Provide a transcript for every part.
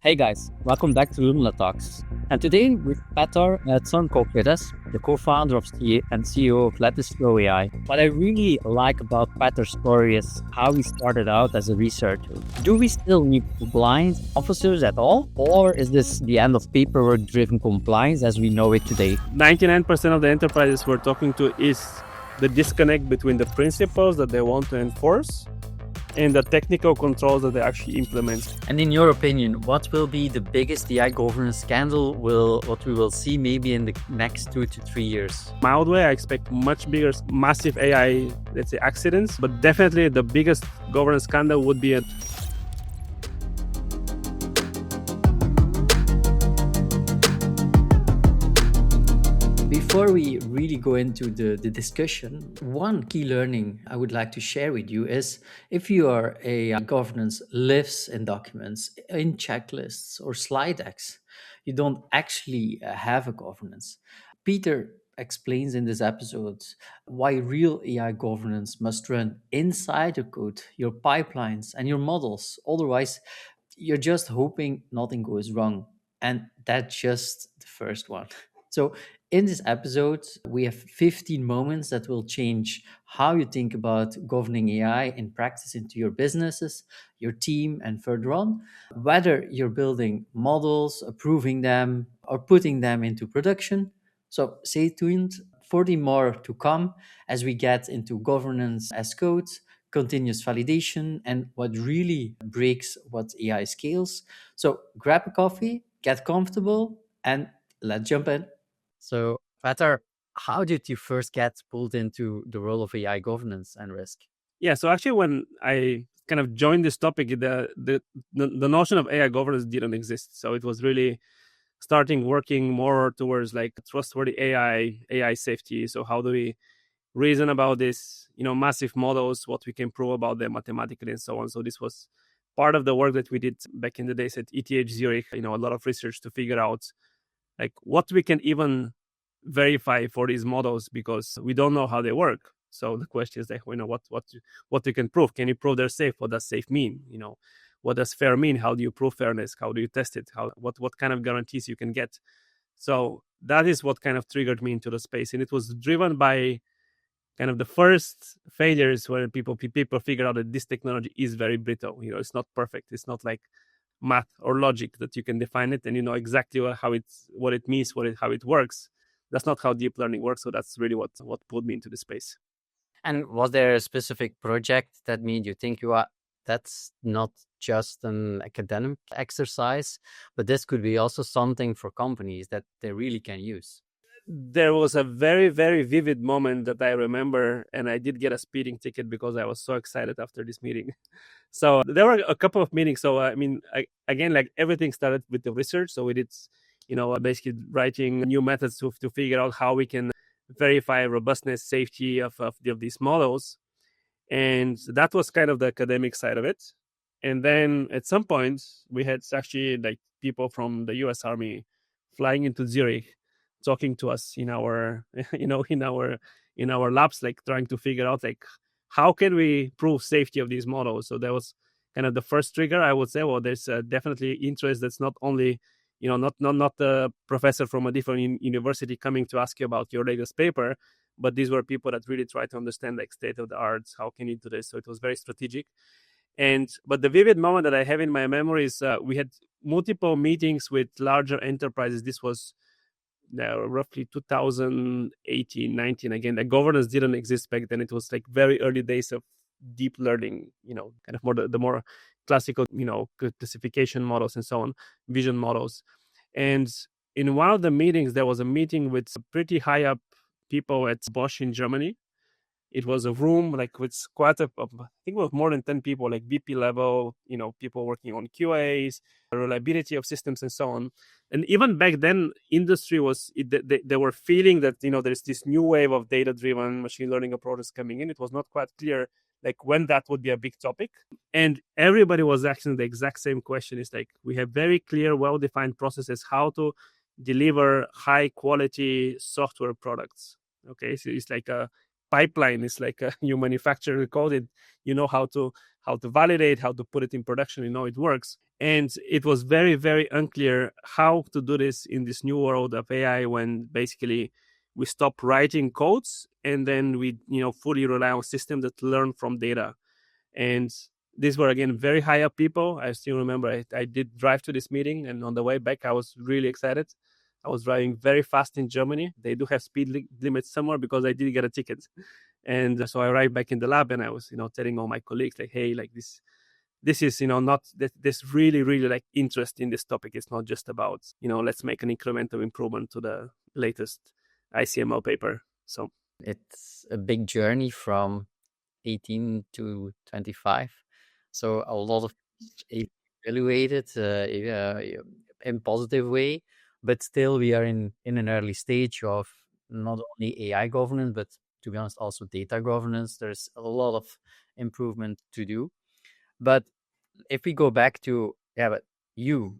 Hey guys, welcome back to Lumina Talks. And today with Petar Tsankov with us, the co-founder of and CEO of Let's Flow AI. What I really like about Petar's story is how he started out as a researcher. Do we still need compliance officers at all? Or is this the end of paperwork-driven compliance as we know it today? 99% of the enterprises we're talking to is the disconnect between the principles that they want to enforce and the technical controls that they actually implement. And in your opinion, what will be the biggest AI governance scandal what we will see maybe in the next 2 to 3 years? Mild way, I expect much bigger, massive AI, let's say, accidents, but definitely the biggest governance scandal would be Before we really go into the discussion, one key learning I would like to share with you is if your AI governance lives in documents, in checklists or slide decks, you don't actually have a governance. Peter explains in this episode why real AI governance must run inside the code, your pipelines, and your models. Otherwise, you're just hoping nothing goes wrong. And that's just the first one. So, in this episode, we have 15 moments that will change how you think about governing AI in practice into your businesses, your team, and further on. Whether you're building models, approving them, or putting them into production. So, stay tuned. 40 more to come as we get into governance as code, continuous validation, and what really breaks what AI scales. So, grab a coffee, get comfortable, and let's jump in. So, Petar, how did you first get pulled into the role of AI governance and risk? Yeah, so actually when I kind of joined this topic, the notion of AI governance didn't exist. So it was really starting working more towards like trustworthy AI safety. So how do we reason about this, massive models, what we can prove about them mathematically and so on. So this was part of the work that we did back in the days at ETH Zurich, a lot of research to figure out like what we can even verify for these models because we don't know how they work. So the question is like, what you can prove. Can you prove they're safe? What does safe mean? What does fair mean? How do you prove fairness? How do you test it? What kind of guarantees you can get? So that is what kind of triggered me into the space. And it was driven by kind of the first failures where people figure out that this technology is very brittle. It's not perfect. It's not like math or logic that you can define it and you know exactly what it means, how it works. That's not how deep learning works. So that's really what pulled me into the space. And was there a specific project that made you think that's not just an academic exercise, but this could be also something for companies that they really can use? There was a very, very vivid moment that I remember, and I did get a speeding ticket because I was so excited after this meeting. So there were a couple of meetings. So, again, like everything started with the research. So we did, basically writing new methods to figure out how we can verify robustness, safety of these models. And that was kind of the academic side of it. And then at some point, we had actually like people from the US Army flying into Zurich, talking to us in our in our labs, like trying to figure out like how can we prove safety of these models. So that was kind of the first trigger. I would say, well, there's definitely interest that's not only not the professor from a different university coming to ask you about your latest paper, but these were people that really try to understand like state of the art, how can you do this. So it was very strategic. But the vivid moment that I have in my memory is we had multiple meetings with larger enterprises. This was roughly 2018, 19. Again, the governance didn't exist back then. It was like very early days of deep learning, kind of more the more classical, classification models and so on, vision models. And in one of the meetings, there was a meeting with pretty high up people at Bosch in Germany. It was a room like with quite I think it was more than 10 people, like VP level, people working on QAs, reliability of systems and so on. And even back then, industry they were feeling that, there's this new wave of data-driven machine learning approaches coming in. It was not quite clear like when that would be a big topic. And everybody was asking the exact same question. It's like, we have very clear, well-defined processes, how to deliver high quality software products. Okay. So it's like pipeline is like you manufacture the code, you know how to validate, how to put it in production, you know it works. And it was very, very unclear how to do this in this new world of AI, when basically we stop writing codes and then we fully rely on systems that learn from data. And these were again very high up people. I still remember I did drive to this meeting, and on the way back I was really excited. I was driving very fast in Germany. They do have speed limits somewhere because I did get a ticket. And so I arrived back in the lab, and I was telling all my colleagues, like, hey, like this is not this really, really like interest in this topic. It's not just about let's make an incremental improvement to the latest ICML paper. So It's a big journey from 18 to 25. So a lot of evaluated in positive way, but still we are in an early stage of not only AI governance, but to be honest, also data governance. There's a lot of improvement to do. But if we go back to but you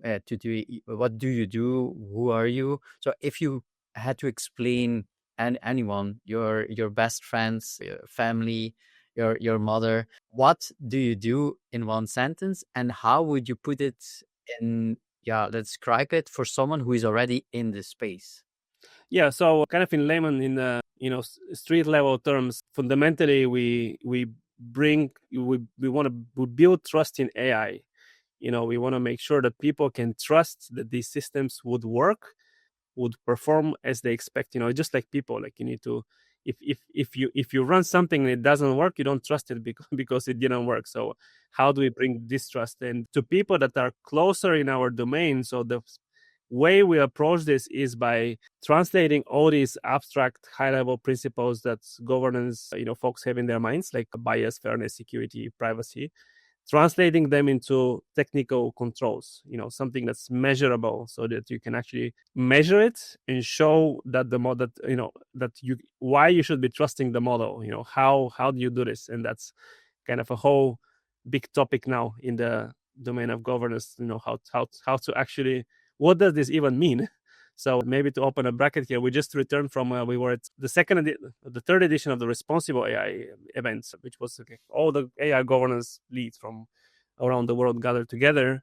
what do you do? Who are you? So if you had to explain anyone, your best friends, your family, your mother, what do you do in one sentence, and how would you put it in describe it for someone who is already in this space? yeah, so kind of in layman, in street level terms, fundamentally we want to build trust in AI. We want to make sure that people can trust that these systems would perform as they expect. Just like people, like you need to, if you run something and it doesn't work, you don't trust it because it didn't work. So how do we bring this trust and to people that are closer in our domain? So the way we approach this is by translating all these abstract high level principles that governance folks have in their minds, like bias, fairness, security, privacy, translating them into technical controls, something that's measurable, so that you can actually measure it and show that the model, that you why you should be trusting the model. How do you do this? And that's kind of a whole big topic now in the domain of governance. How to actually, what does this even mean? So maybe to open a bracket here, we just returned from we were at the third edition of the Responsible AI events, which was all the AI governance leads from around the world gathered together.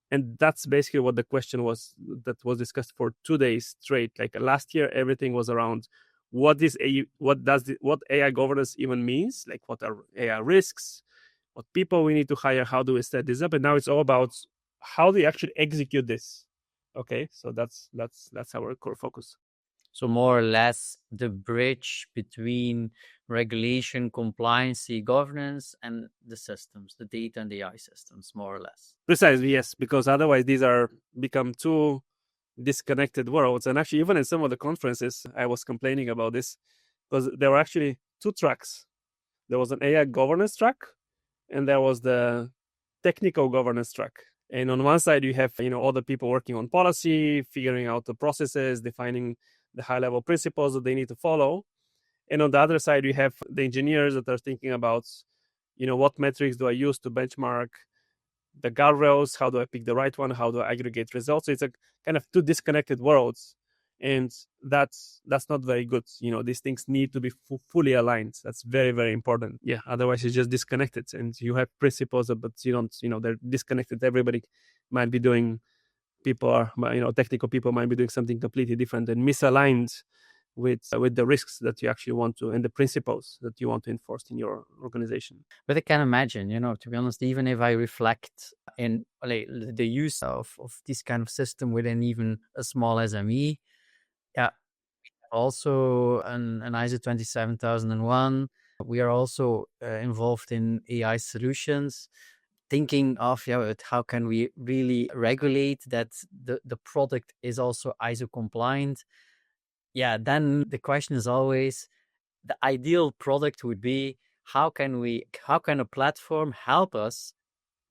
And that's basically what the question was that was discussed for 2 days straight. Like last year, everything was around what AI governance even means, like what are AI risks, what people we need to hire, how do we set this up, and now it's all about how do you actually execute this. Okay, so that's our core focus. So more or less the bridge between regulation, compliance, governance, and the systems, the data and the AI systems, more or less. Precisely, yes, because otherwise these are become two disconnected worlds. And actually, even in some of the conferences, I was complaining about this because there were actually two tracks. There was an AI governance track, and there was the technical governance track. And on one side, you have all the people working on policy, figuring out the processes, defining the high-level principles that they need to follow. And on the other side, you have the engineers that are thinking about, what metrics do I use to benchmark the guardrails? How do I pick the right one? How do I aggregate results? So it's a kind of two disconnected worlds, and that's not very good. These things need to be fully aligned. That's very, very important. Yeah, otherwise it's just disconnected, and you have principles, but you don't. They're disconnected. Everybody might be doing. Technical people might be doing something completely different and misaligned with the risks that you actually want to, and the principles that you want to enforce in your organization. But I can imagine, to be honest, even if I reflect in the use of this kind of system within even a small SME, also an ISO 27001. We are also involved in AI solutions, thinking of how can we really regulate that the product is also ISO compliant. Then the question is always, the ideal product would be, how can a platform help us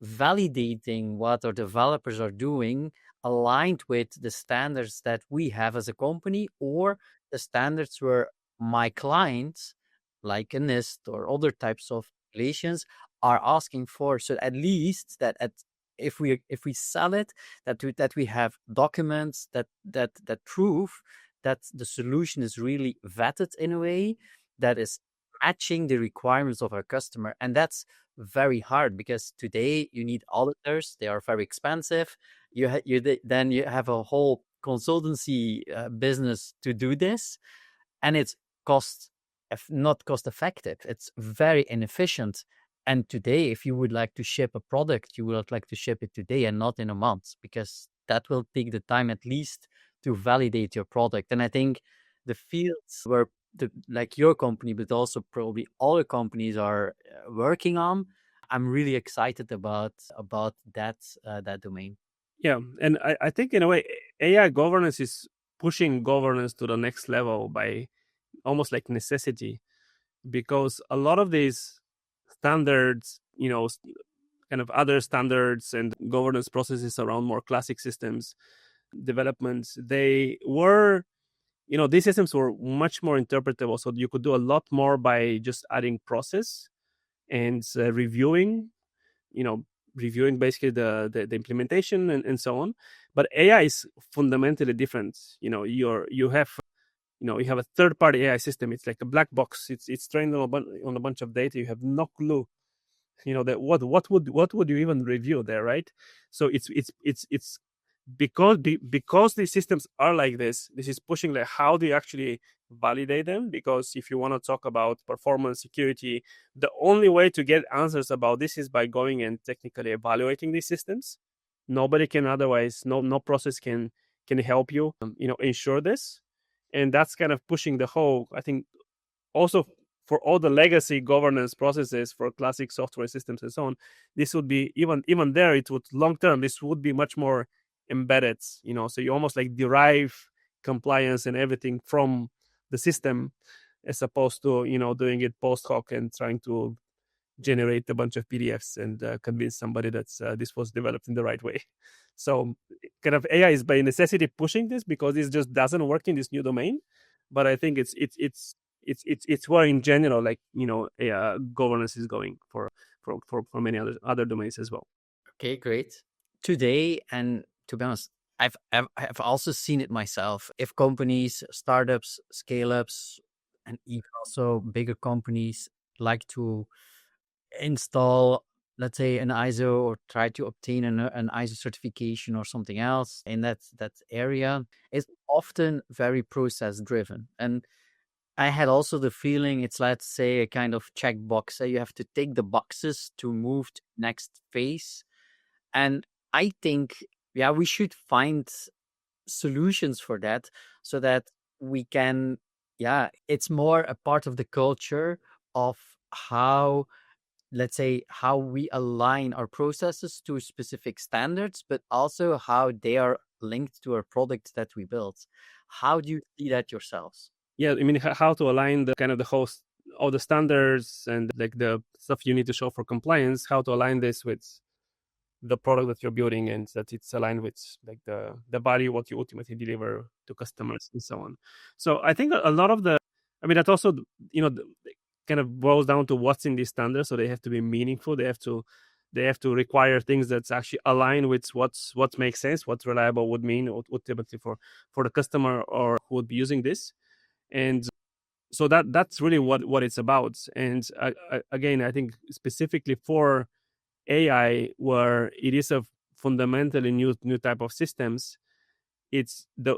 validating what our developers are doing aligned with the standards that we have as a company, or the standards where my clients, like a NIST or other types of regulations, are asking for. So at least that if we sell it, that we have documents that prove that the solution is really vetted in a way that is matching the requirements of our customer. And that's very hard because today you need auditors. They are very expensive. Then you have a whole consultancy business to do this, and it's not cost effective. It's very inefficient. And today, if you would like to ship a product, you would like to ship it today and not in a month, because that will take the time at least to validate your product. And I think the fields where like your company, but also probably other companies are working on, I'm really excited about that domain. Yeah, and I think in a way, AI governance is pushing governance to the next level by almost like necessity, because a lot of these standards, kind of other standards and governance processes around more classic systems developments, they were, these systems were much more interpretable. So you could do a lot more by just adding process and reviewing, you know, reviewing basically the implementation and so on. But AI is fundamentally different. You have a third party AI system. It's like a black box. It's trained on a bunch of data. You have no clue, that what would you even review there, right? So it's because these systems are like this is pushing like how do you actually validate them, because if you want to talk about performance security, the only way to get answers about this is by going and technically evaluating these systems. Nobody can otherwise, no process can help you ensure this. And that's kind of pushing the whole, I think, also for all the legacy governance processes for classic software systems and so on. This would be even there, it would long term, this would be much more embedded, so you almost like derive compliance and everything from the system, as opposed to doing it post hoc and trying to generate a bunch of PDFs and convince somebody that this was developed in the right way. So kind of AI is by necessity pushing this because it just doesn't work in this new domain. But I think it's where in general, like AI governance is going for many other domains as well. Okay, great. Today, and to be honest, I've also seen it myself. If companies, startups, scale ups, and even also bigger companies like to install, let's say, an ISO or try to obtain an ISO certification or something else in that area, is often very process driven. And I had also the feeling it's, let's say, a kind of checkbox. So you have to tick the boxes to move to the next phase. And I think, yeah, we should find solutions for that so that we can, yeah, it's more a part of the culture of how, let's say, how we align our processes to specific standards, but also how they are linked to our products that we build. How do you see that yourselves? Yeah, I mean, how to align the kind of the host, all the standards and like the stuff you need to show for compliance, how to align this with the product that you're building, and that it's aligned with like the value what you ultimately deliver to customers and so on. So I think a lot of that also kind of boils down to what's in these standards. So they have to be meaningful. They have to require things that's actually aligned with what makes sense, what reliable would mean ultimately for the customer or who would be using this. And so that's really what it's about. And again, I think specifically for AI, where it is a fundamentally new type of systems, it's the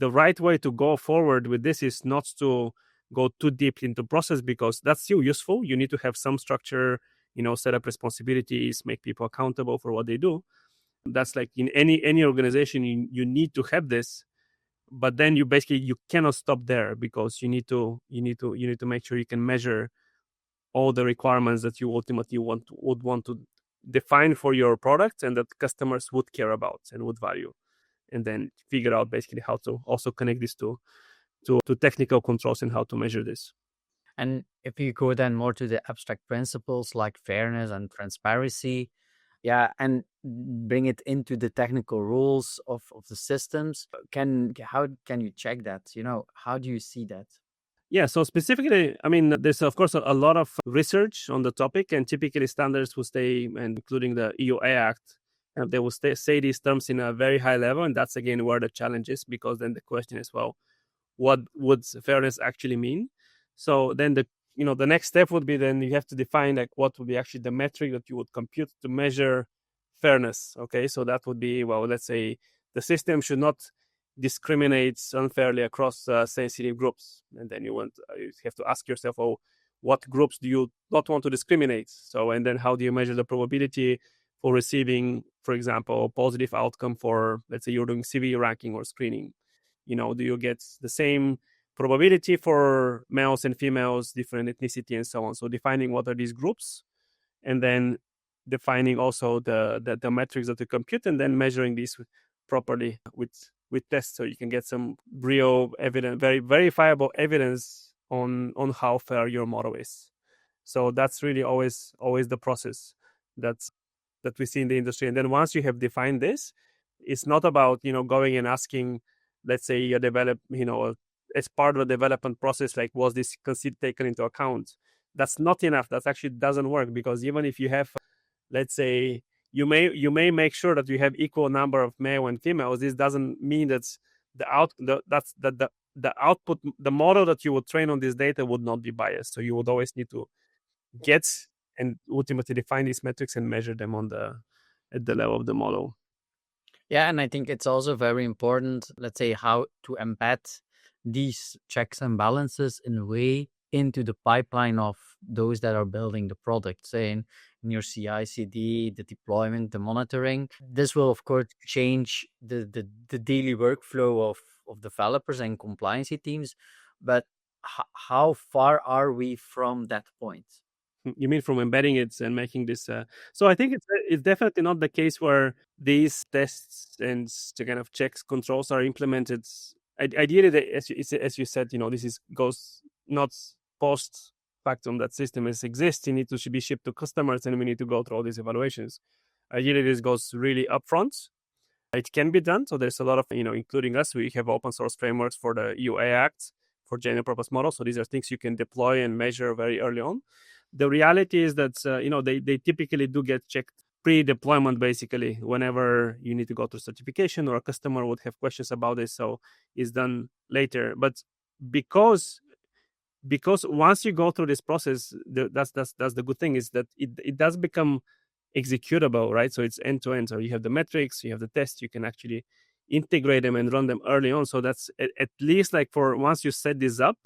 right way to go forward with this is not to go too deep into process, because that's still useful. You need to have some structure, set up responsibilities, make people accountable for what they do. That's like in any organization, you need to have this. But then you cannot stop there, because you need to make sure you can measure all the requirements that you ultimately would want to define for your product, and that customers would care about and would value, and then figure out basically how to also connect this to technical controls and how to measure this. And if you go then more to the abstract principles like fairness and transparency, yeah, and bring it into the technical rules of the systems, how can you check that? How do you see that? Yeah, so specifically, I mean, there's of course a lot of research on the topic, and typically standards will stay, and including the EUA Act, and they will say these terms in a very high level, and that's again where the challenge is, because then the question is, well, what would fairness actually mean? So then the next step would be, then you have to define like what would be actually the metric that you would compute to measure fairness. Okay, so that would be, well, let's say the system should not discriminate unfairly across sensitive groups, and then you have to ask yourself, oh, what groups do you not want to discriminate? So, and then how do you measure the probability for receiving, for example, a positive outcome for, let's say you're doing CV ranking or screening? Do you get the same probability for males and females, different ethnicity, and so on? So defining what are these groups, and then defining also the metrics that you compute, and then measuring these properly with tests, so you can get some real evidence, very verifiable evidence on how fair your model is. So that's really always the process that's that we see in the industry. And then once you have defined this, it's not about going and asking, let's say you develop, as part of the development process, like, was this taken into account? That's not enough. That actually doesn't work, because even if you have, let's say, you may make sure that you have equal number of male and females, this doesn't mean that's the output, the model that you would train on this data would not be biased. So you would always need to get and ultimately define these metrics and measure them at the level of the model. Yeah, and I think it's also very important, let's say, how to embed these checks and balances in a way into the pipeline of those that are building the product, say in your CI/CD, the deployment, the monitoring. This will, of course, change the daily workflow of developers and compliance teams. But how far are we from that point? You mean from embedding it and making this? So I think it's definitely not the case where these tests and the kind of checks controls are implemented. Ideally, as you said, this goes not post factum, that system exists. You need to be shipped to customers, and we need to go through all these evaluations. Ideally, this goes really upfront. It can be done. So there's a lot of, including us, we have open source frameworks for the UA Act for general purpose models. So these are things you can deploy and measure very early on. The reality is that, they typically do get checked pre-deployment, basically, whenever you need to go through certification or a customer would have questions about this. So it's done later. But because once you go through this process, that's the good thing, is that it does become executable, right? So it's end to end. So you have the metrics, you have the tests, you can actually integrate them and run them early on. So that's at least, like, for once you set this up,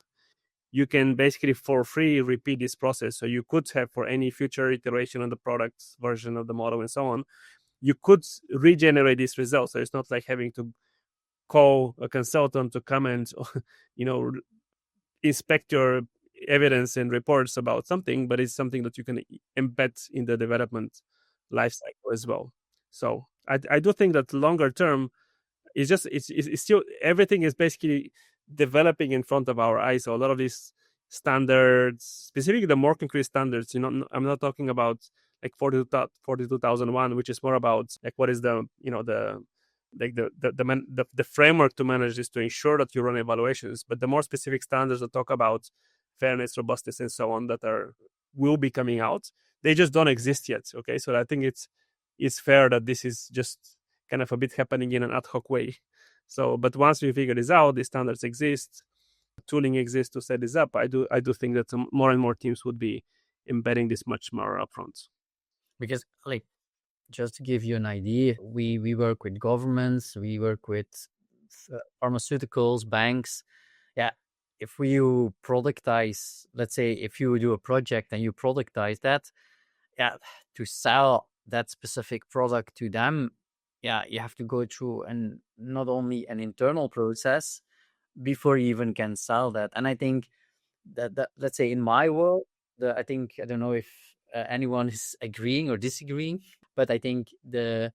you can basically for free repeat this process. So you could have, for any future iteration of the product version of the model and so on, you could regenerate these results. So it's not like having to call a consultant to come and inspect your evidence and reports about something, but it's something that you can embed in the development lifecycle as well. So I do think that longer term, it's still, everything is basically developing in front of our eyes. So a lot of these standards, specifically the more concrete standards, I'm not talking about like 42001, which is more about like what is the the framework to manage this, to ensure that you run evaluations. But the more specific standards that talk about fairness, robustness, and so on, that will be coming out, they just don't exist yet. Okay, so I think it's fair that this is just kind of a bit happening in an ad hoc way. So, but once we figure this out, the standards exist, tooling exists to set this up. I do think that more and more teams would be embedding this much more upfront. Because, like, just to give you an idea, we work with governments, we work with pharmaceuticals, banks. Yeah, if you productize, let's say, if you do a project and you productize that, yeah, to sell that specific product to them, yeah, you have to go through not only an internal process before you even can sell that. And I think that let's say in my world, I think, I don't know if anyone is agreeing or disagreeing, but I think in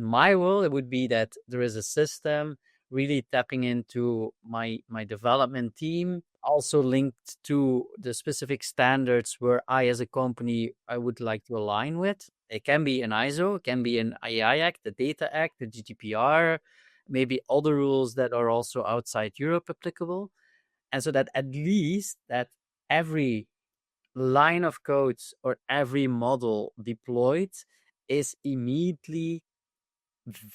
my world it would be that there is a system really tapping into my development team, also linked to the specific standards where I, as a company, I would like to align with. It can be an ISO, it can be an AI Act, the Data Act, the GDPR, maybe other rules that are also outside Europe applicable. And so that at least that every line of code or every model deployed is immediately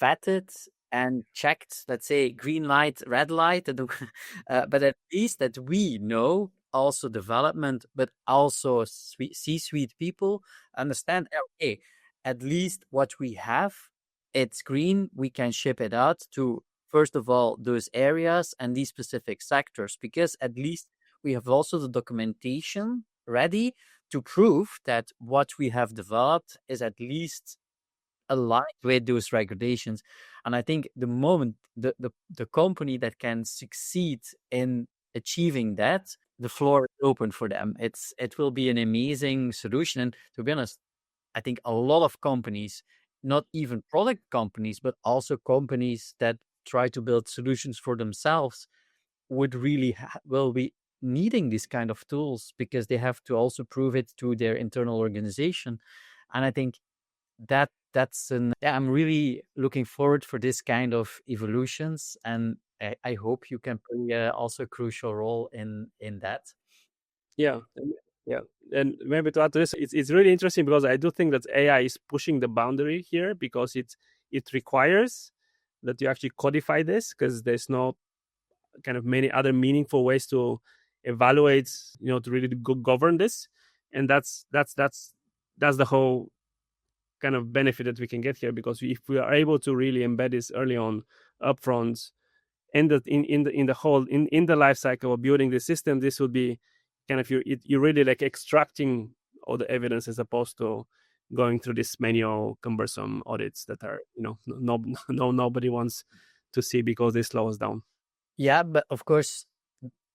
vetted and checked, let's say green light, red light, but at least that we know also development, but also C-suite people understand, okay, at least what we have, it's green, we can ship it out to, first of all, those areas and these specific sectors, because at least we have also the documentation ready to prove that what we have developed is at least aligned with those regulations. And I think the moment the company that can succeed in achieving that, the floor is open for them. It will be an amazing solution. And to be honest, I think a lot of companies, not even product companies, but also companies that try to build solutions for themselves, would really will be needing these kind of tools, because they have to also prove it to their internal organization. And I think that's an yeah, I'm really looking forward for this kind of evolutions, and I hope you can play also a crucial role in that. Yeah, yeah. And maybe to add to this, it's really interesting because I do think that AI is pushing the boundary here, because it requires that you actually codify this, because there's no kind of many other meaningful ways to evaluate, to really govern this. And that's the whole kind of benefit that we can get here, because if we are able to really embed this early on, upfront, in the whole in the life cycle of building the system, this would be kind of you're really like extracting all the evidence, as opposed to going through this manual cumbersome audits that are, nobody wants to see, because they slow us down. Yeah, but of course,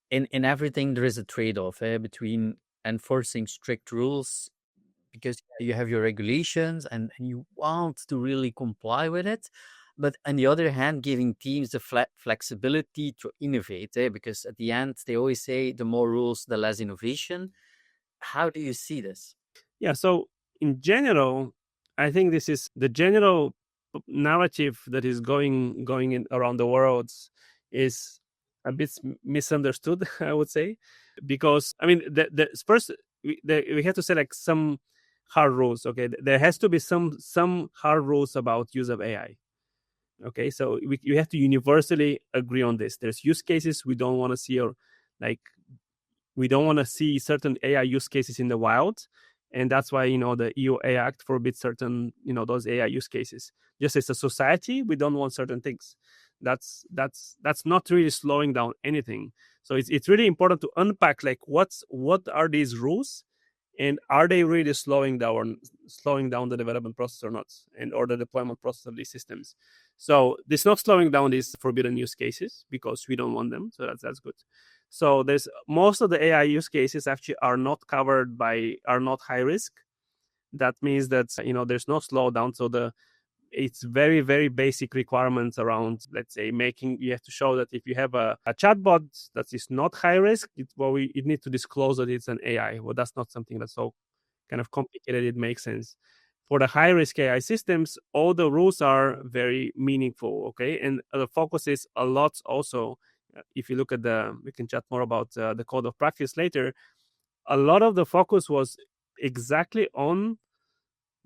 in everything there is a trade-off between enforcing strict rules, because you have your regulations and you want to really comply with it, but on the other hand, giving teams the flexibility to innovate, because at the end they always say the more rules, the less innovation. How do you see this? Yeah, so in general, I think this is the general narrative that is going in around the world, is a bit misunderstood, I would say, because I mean, the first we have to say like some hard rules. Okay, there has to be some hard rules about use of AI. Okay, so you have to universally agree on this. There's use cases we don't want to see, or like we don't want to see certain AI use cases in the wild, and that's why the EU AI Act forbids certain those AI use cases. Just as a society, we don't want certain things. That's not really slowing down anything. So it's really important to unpack like what are these rules, and are they really slowing down the development process or not, and or the deployment process of these systems. So this not slowing down these forbidden use cases, because we don't want them, so that's good. So there's most of the AI use cases actually are not are not high risk. That means that there's no slowdown. So it's very very basic requirements around, let's say, making you have to show that if you have a chatbot that is not high risk, it needs to disclose that it's an AI. Well, that's not something that's so kind of complicated. It makes sense. For the high risk AI systems, all the rules are very meaningful. Okay, and the focus is a lot also. If you look at we can chat more about the code of practice later. A lot of the focus was exactly on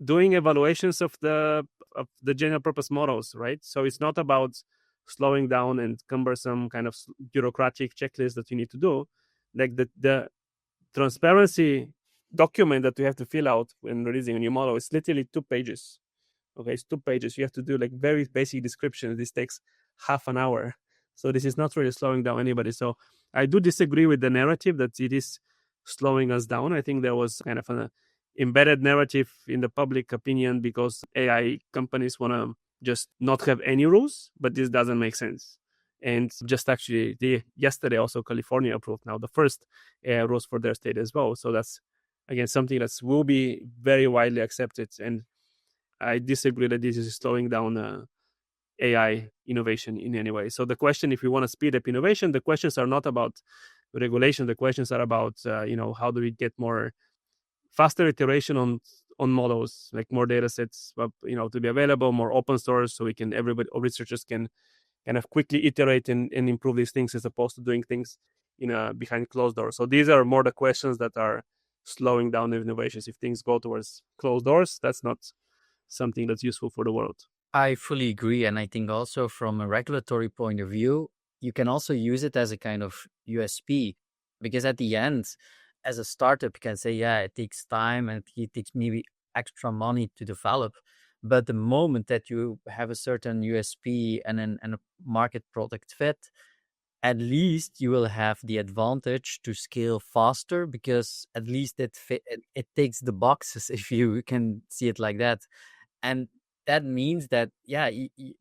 doing evaluations of the general purpose models, right? So it's not about slowing down and cumbersome kind of bureaucratic checklist that you need to do. Like the transparency document that you have to fill out when releasing a new model is literally 2 pages. Okay, it's 2 pages. You have to do like very basic description. This takes half an hour. So this is not really slowing down anybody. So I do disagree with the narrative that it is slowing us down. I think there was kind of an embedded narrative in the public opinion, because AI companies want to just not have any rules, but this doesn't make sense. And just actually, yesterday also California approved now the first AI rules for their state as well. So that's again something that will be very widely accepted. And I disagree that this is slowing down AI innovation in any way. So the question, if we want to speed up innovation, the questions are not about regulation. The questions are about, how do we get more faster iteration on models, like more data sets, to be available, more open source, so all researchers can kind of quickly iterate and improve these things, as opposed to doing things behind closed doors. So these are more the questions that are slowing down the innovations. If things go towards closed doors, that's not something that's useful for the world. I fully agree. And I think also from a regulatory point of view, you can also use it as a kind of USP. Because at the end, as a startup, you can say, yeah, it takes time and it takes maybe extra money to develop. But the moment that you have a certain USP and a market product fit, at least you will have the advantage to scale faster, because at least it takes the boxes, if you can see it like that. And that means that, yeah,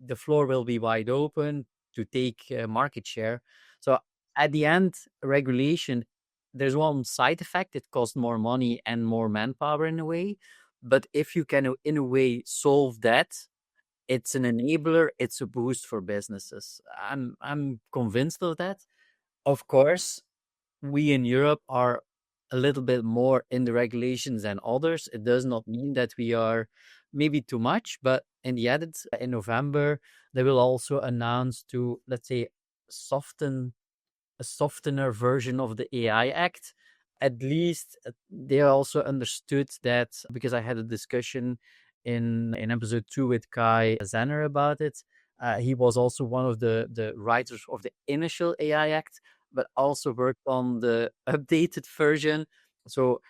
the floor will be wide open to take market share. So at the end, regulation, there's one side effect: it costs more money and more manpower in a way. But if you can, in a way, solve that, it's an enabler, it's a boost for businesses. I'm convinced of that. Of course, we in Europe are a little bit more in the regulations than others. It does not mean that we are maybe too much, but in the end, in November, they will also announce to, let's say, soften a softener version of the AI Act. At least they also understood that, because I had a discussion in episode 2 with Kai Zanner about it. He was also one of the writers of the initial AI Act, but also worked on the updated version. So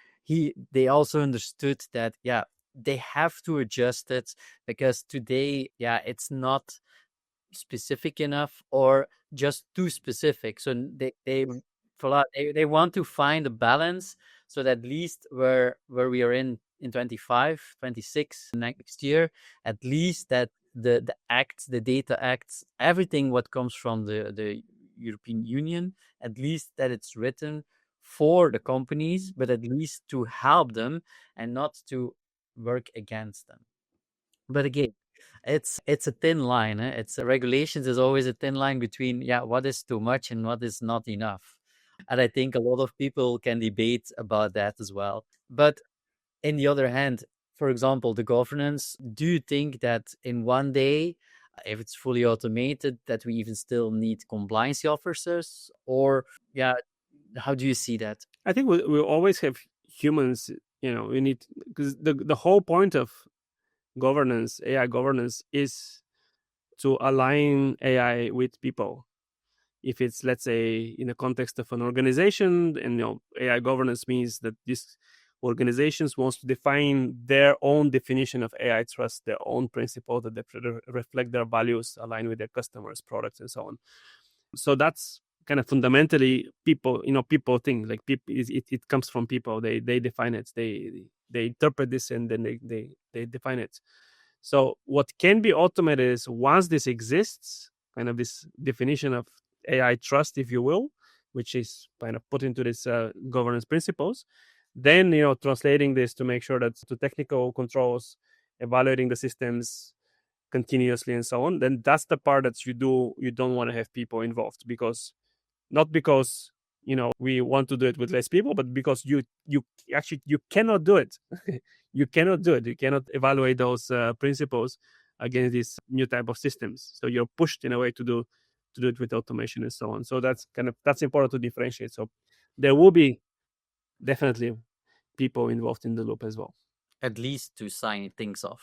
they also understood that, yeah, they have to adjust it, because today, yeah, it's not specific enough or just too specific. So they want to find a balance, so that at least where we are in 25, 26 next year, at least that the acts, the data acts, everything what comes from the European Union, at least that it's written for the companies, but at least to help them and not to work against them. But again, it's a thin line. It's regulations is always a thin line between, yeah, what is too much and what is not enough. And I think a lot of people can debate about that as well. But in the other hand, for example, the governance, do you think that in one day, if it's fully automated, that we even still need compliance officers? Or, yeah, how do you see that? I think we always have humans, we need, because the whole point of governance, AI governance, is to align AI with people. If it's, let's say, in the context of an organization, and AI governance means that these organizations wants to define their own definition of AI trust, their own principles that they reflect their values, align with their customers, products, and so on. So that's kind of fundamentally people thing. Like people, it comes from people. They define it. They interpret this, and then they define it. So what can be automated is, once this exists, kind of this definition of AI trust, if you will, which is kind of put into this governance principles, then translating this to make sure that to technical controls, evaluating the systems continuously and so on, then that's the part that you don't want to have people involved, because not because we want to do it with less people, but because you cannot do it. You cannot do it. You cannot evaluate those principles against these new type of systems. So you're pushed in a way to do it with automation and so on. So that's important to differentiate. So there will be definitely people involved in the loop as well. At least to sign things off.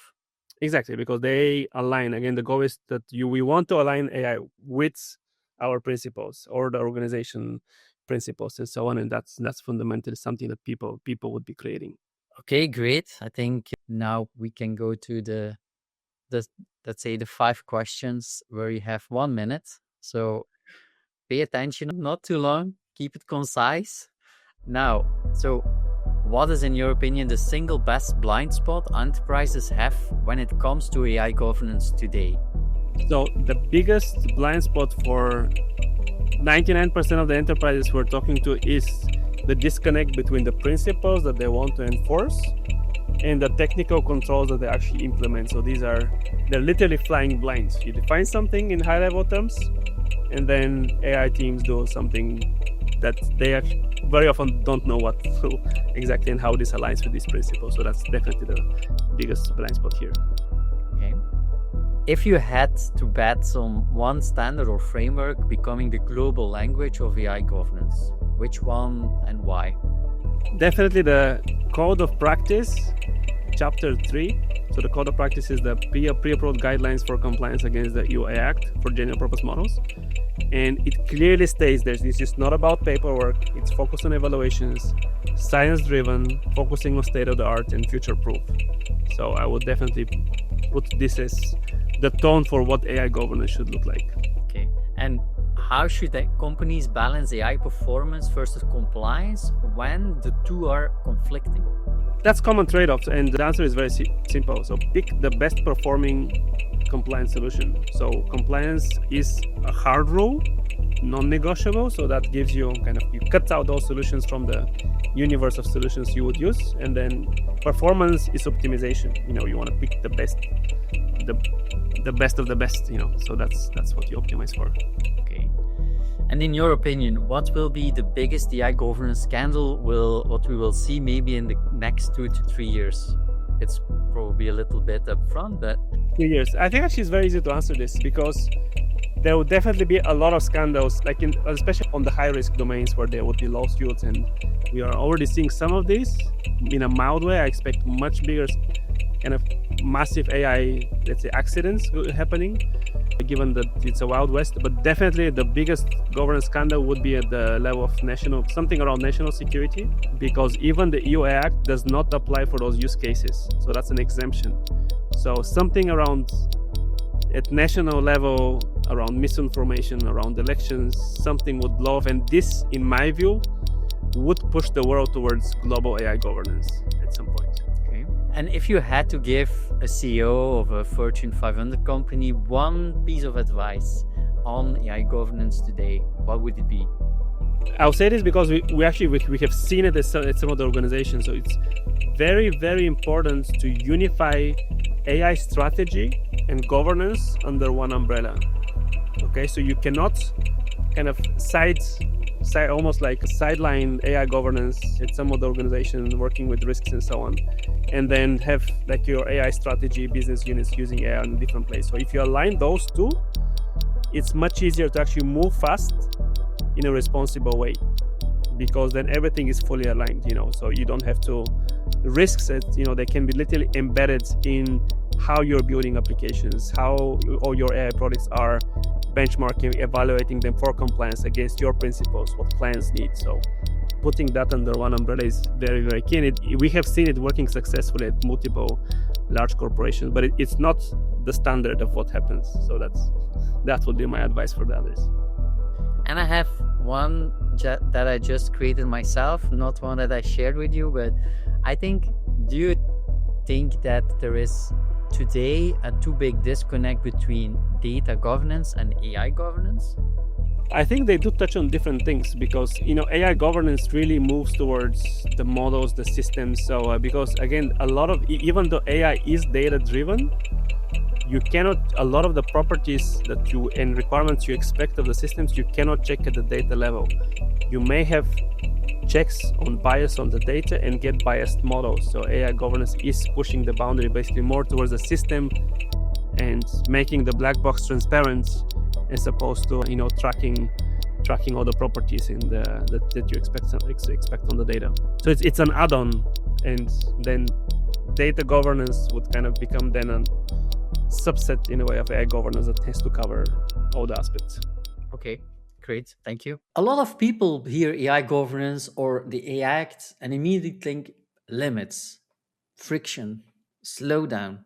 Exactly, because they align. Again, the goal is that we want to align AI with our principles or the organization principles and so on, and that's fundamentally something that people would be creating. Okay, great. I think now we can go to the let's say the 5 questions where you have 1 minute. So pay attention, not too long, keep it concise. Now, so what is, in your opinion, the single best blind spot enterprises have when it comes to AI governance today? So the biggest blind spot for 99% of the enterprises we're talking to is the disconnect between the principles that they want to enforce and the technical controls that they actually implement. So they're literally flying blind. You define something in high level terms, and then AI teams do something that they very often don't know what to do exactly and how this aligns with these principles. So that's definitely the biggest blind spot here. Okay. If you had to bet on one standard or framework becoming the global language of AI governance, which one and why? Definitely the code of practice chapter 3. So the code of practice is the pre-approved guidelines for compliance against the EU AI Act for general purpose models. And it clearly states that this is not about paperwork. It's focused on evaluations, science-driven, focusing on state-of-the-art and future-proof. So I would definitely put this as the tone for what AI governance should look like. Okay. And how should companies balance AI performance versus compliance when the two are conflicting? That's common trade-offs, and the answer is very simple. So pick the best performing compliance solution. So compliance is a hard rule, non-negotiable. So that gives you you cut out those solutions from the universe of solutions you would use, and then performance is optimization. You want to pick the best, the best of the best. So that's what you optimize for. Okay. And in your opinion, what will be the biggest AI governance scandal what we will see maybe in the next 2 to 3 years? It's probably a little bit upfront, but 2 years. I think actually it's very easy to answer this because there will definitely be a lot of scandals, especially on the high-risk domains where there would be lawsuits, and we are already seeing some of these in a mild way. I expect much bigger massive AI, let's say, accidents happening, given that it's a Wild West. But definitely the biggest governance scandal would be at the level of something around national security, because even the EU Act does not apply for those use cases. So that's an exemption. So something around at national level, around misinformation, around elections, something would blow off. And this, in my view, would push the world towards global AI governance at some point. Okay. And if you had to give a CEO of a Fortune 500 company one piece of advice on AI governance today, what would it be? I'll say this because we have seen it at some of the organizations. So it's very, very important to unify AI strategy and governance under one umbrella. Okay, so you cannot almost like sideline AI governance at some of the organizations working with risks and so on, and then have your AI strategy business units using AI in a different place. So if you align those two, it's much easier to actually move fast in a responsible way, because then everything is fully aligned, so you don't have to risks it, they can be literally embedded in how you're building applications, how all your AI products are benchmarking, evaluating them for compliance against your principles, what clients need. So putting that under one umbrella is very, very key. And we have seen it working successfully at multiple large corporations, but it's not the standard of what happens. So that would be my advice for the others. And I have one that I just created myself, not one that I shared with you, but do you think that there is today a too big disconnect between data governance and AI governance? I think they do touch on different things, because AI governance really moves towards the models, the systems. So because again, even though AI is data driven, you cannot, a lot of the properties and requirements you expect of the systems, you cannot check at the data level. You may have checks on bias on the data and get biased models. So AI governance is pushing the boundary basically more towards the system and making the black box transparent, as opposed to tracking all the properties that you expect on the data. So it's an add-on, and then data governance would become then a subset in a way of AI governance that has to cover all the aspects. Okay, great, thank you. A lot of people hear AI governance or the AI Act and immediately think limits, friction, slowdown.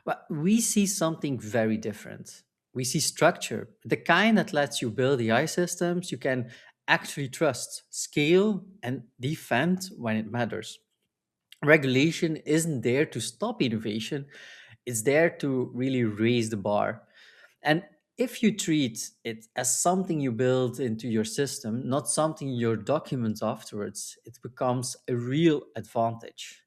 But we see something very different. We see structure, the kind that lets you build AI systems you can actually trust, scale, and defend when it matters. Regulation isn't there to stop innovation, it's there to really raise the bar. And if you treat it as something you build into your system, not something you document afterwards, it becomes a real advantage.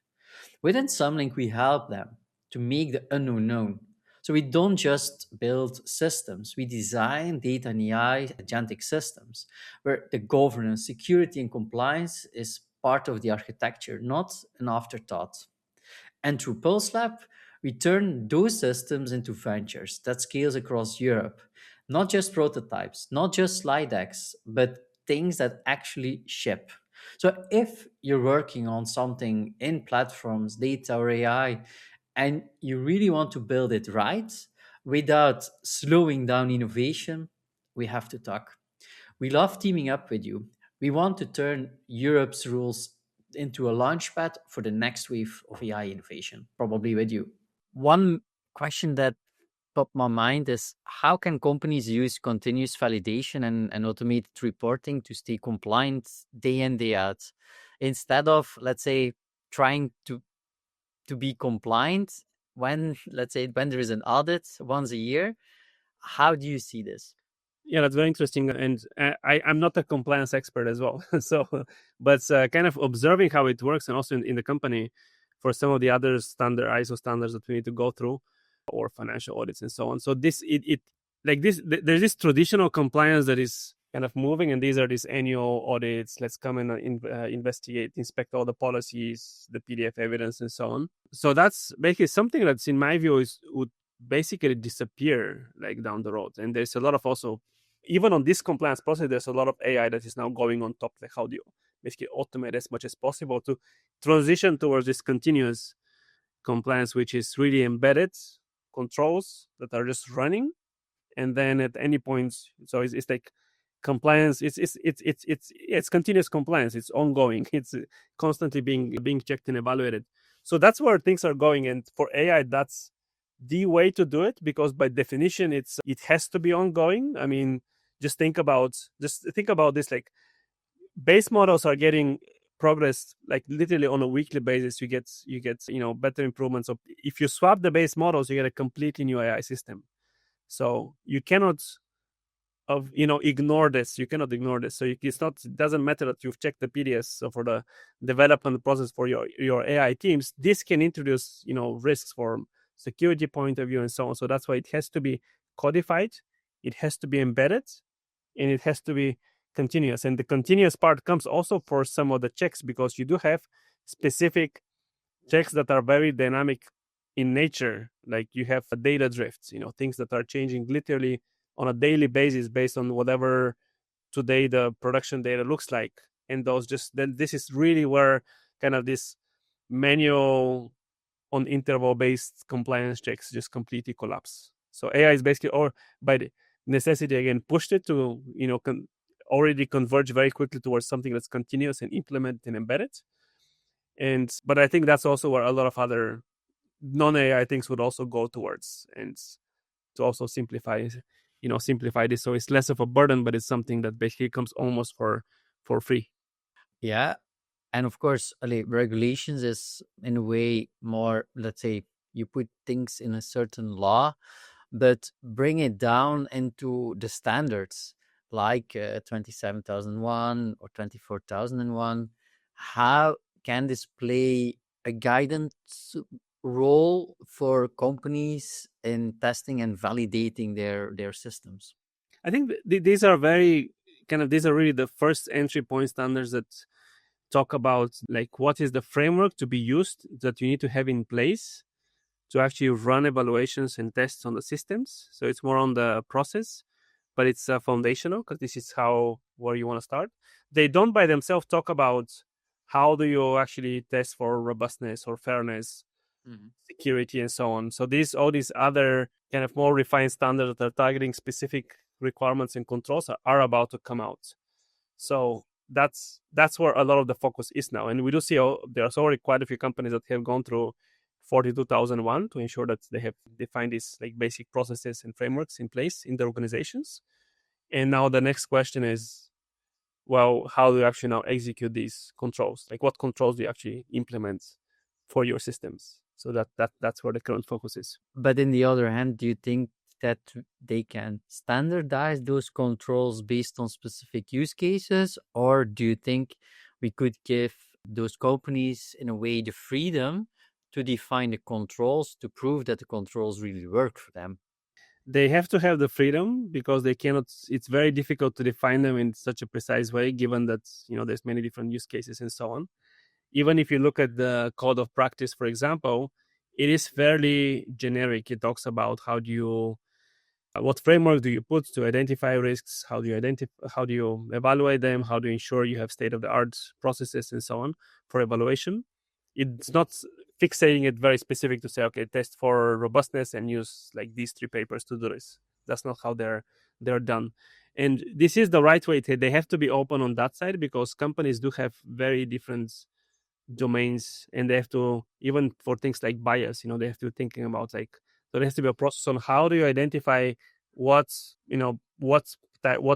Within Sumlink, we help them to make the unknown known. So we don't just build systems, we design data and AI agentic systems where the governance, security, and compliance is part of the architecture, not an afterthought. And through Pulse Lab, we turn those systems into ventures that scales across Europe. Not just prototypes, not just slide decks, but things that actually ship. So if you're working on something in platforms, data or AI, and you really want to build it right without slowing down innovation, we have to talk. We love teaming up with you. We want to turn Europe's rules into a launchpad for the next wave of AI innovation, probably with you. One question that popped my mind is how can companies use continuous validation and automated reporting to stay compliant day in, day out? Instead of, let's say, trying to be compliant when, let's say, when there is an audit once a year, how do you see this? Yeah, that's very interesting. And I'm not a compliance expert as well. So, but kind of observing how it works and also in the company for some of the other standard ISO standards that we need to go through or financial audits and so on. So it like this, there's this traditional compliance that is kind of moving, and these are these annual audits. Let's come and investigate, inspect all the policies, the PDF evidence, and so on. So that's basically something that's, in my view, would basically disappear like down the road. And there's a lot of also, even on this compliance process, there's a lot of AI that is now going on top. Like, how do you basically automate as much as possible to transition towards this continuous compliance, which is really embedded controls that are just running, and then at any point, so it's like compliance. It's continuous compliance. It's ongoing. It's constantly being checked and evaluated. So that's where things are going. And for AI, that's the way to do it, because by definition, it has to be ongoing. I mean, just think about this. Like, base models are getting progress like literally on a weekly basis. You get better improvements. So if you swap the base models, you get a completely new AI system. So you cannot ignore this. You cannot ignore this. So it doesn't matter that you've checked the PDS. So for the development process for your AI teams, this can introduce risks for security point of view and so on. So that's why it has to be codified, it has to be embedded, and it has to be continuous. And the continuous part comes also for some of the checks, because you do have specific checks that are very dynamic in nature. Like you have data drifts, things that are changing literally on a daily basis based on whatever today the production data looks like. And this is really where kind of this manual on interval based compliance checks just completely collapse. So AI is basically, or by the necessity again, pushed it to already converge very quickly towards something that's continuous and implemented and embedded. But I think that's also where a lot of other non-AI things would also go towards, and to also simplify this, so it's less of a burden, but it's something that basically comes almost for free. Yeah. And of course, regulations is in a way more, let's say, you put things in a certain law, but bring it down into the standards like 27,001 or 24,001. How can this play a guidance role for companies in testing and validating their systems? I think these are really the first entry point standards that talk about like what is the framework to be used that you need to have in place to actually run evaluations and tests on the systems. So it's more on the process, but it's foundational, because this is where you want to start. They don't by themselves talk about how do you actually test for robustness or fairness, security, and so on. So all these other kind of more refined standards that are targeting specific requirements and controls are about to come out. So that's where a lot of the focus is now. And we do see there's already quite a few companies that have gone through 42,001 to ensure that they have defined these like basic processes and frameworks in place in their organizations. And now the next question is, well, how do you actually now execute these controls? Like, what controls do you actually implement for your systems? So that's where the current focus is. But in the other hand, do you think that they can standardize those controls based on specific use cases? Or do you think we could give those companies, in a way, the freedom to define the controls to prove that the controls really work for them? They have to have the freedom, because they cannot, it's very difficult to define them in such a precise way, given that, there's many different use cases and so on. Even if you look at the code of practice, for example, it is fairly generic. It talks about how do you What framework do you put to identify risks? How do you evaluate them? How do you ensure you have state-of-the-art processes and so on for evaluation? It's not fixating it very specific to say, okay, test for robustness and use like these 3 papers to do this. That's not how they're done. And this is the right way. They have to be open on that side, because companies do have very different domains, and they have to, even for things like bias, they have to be thinking about, like, so there has to be a process on how do you identify what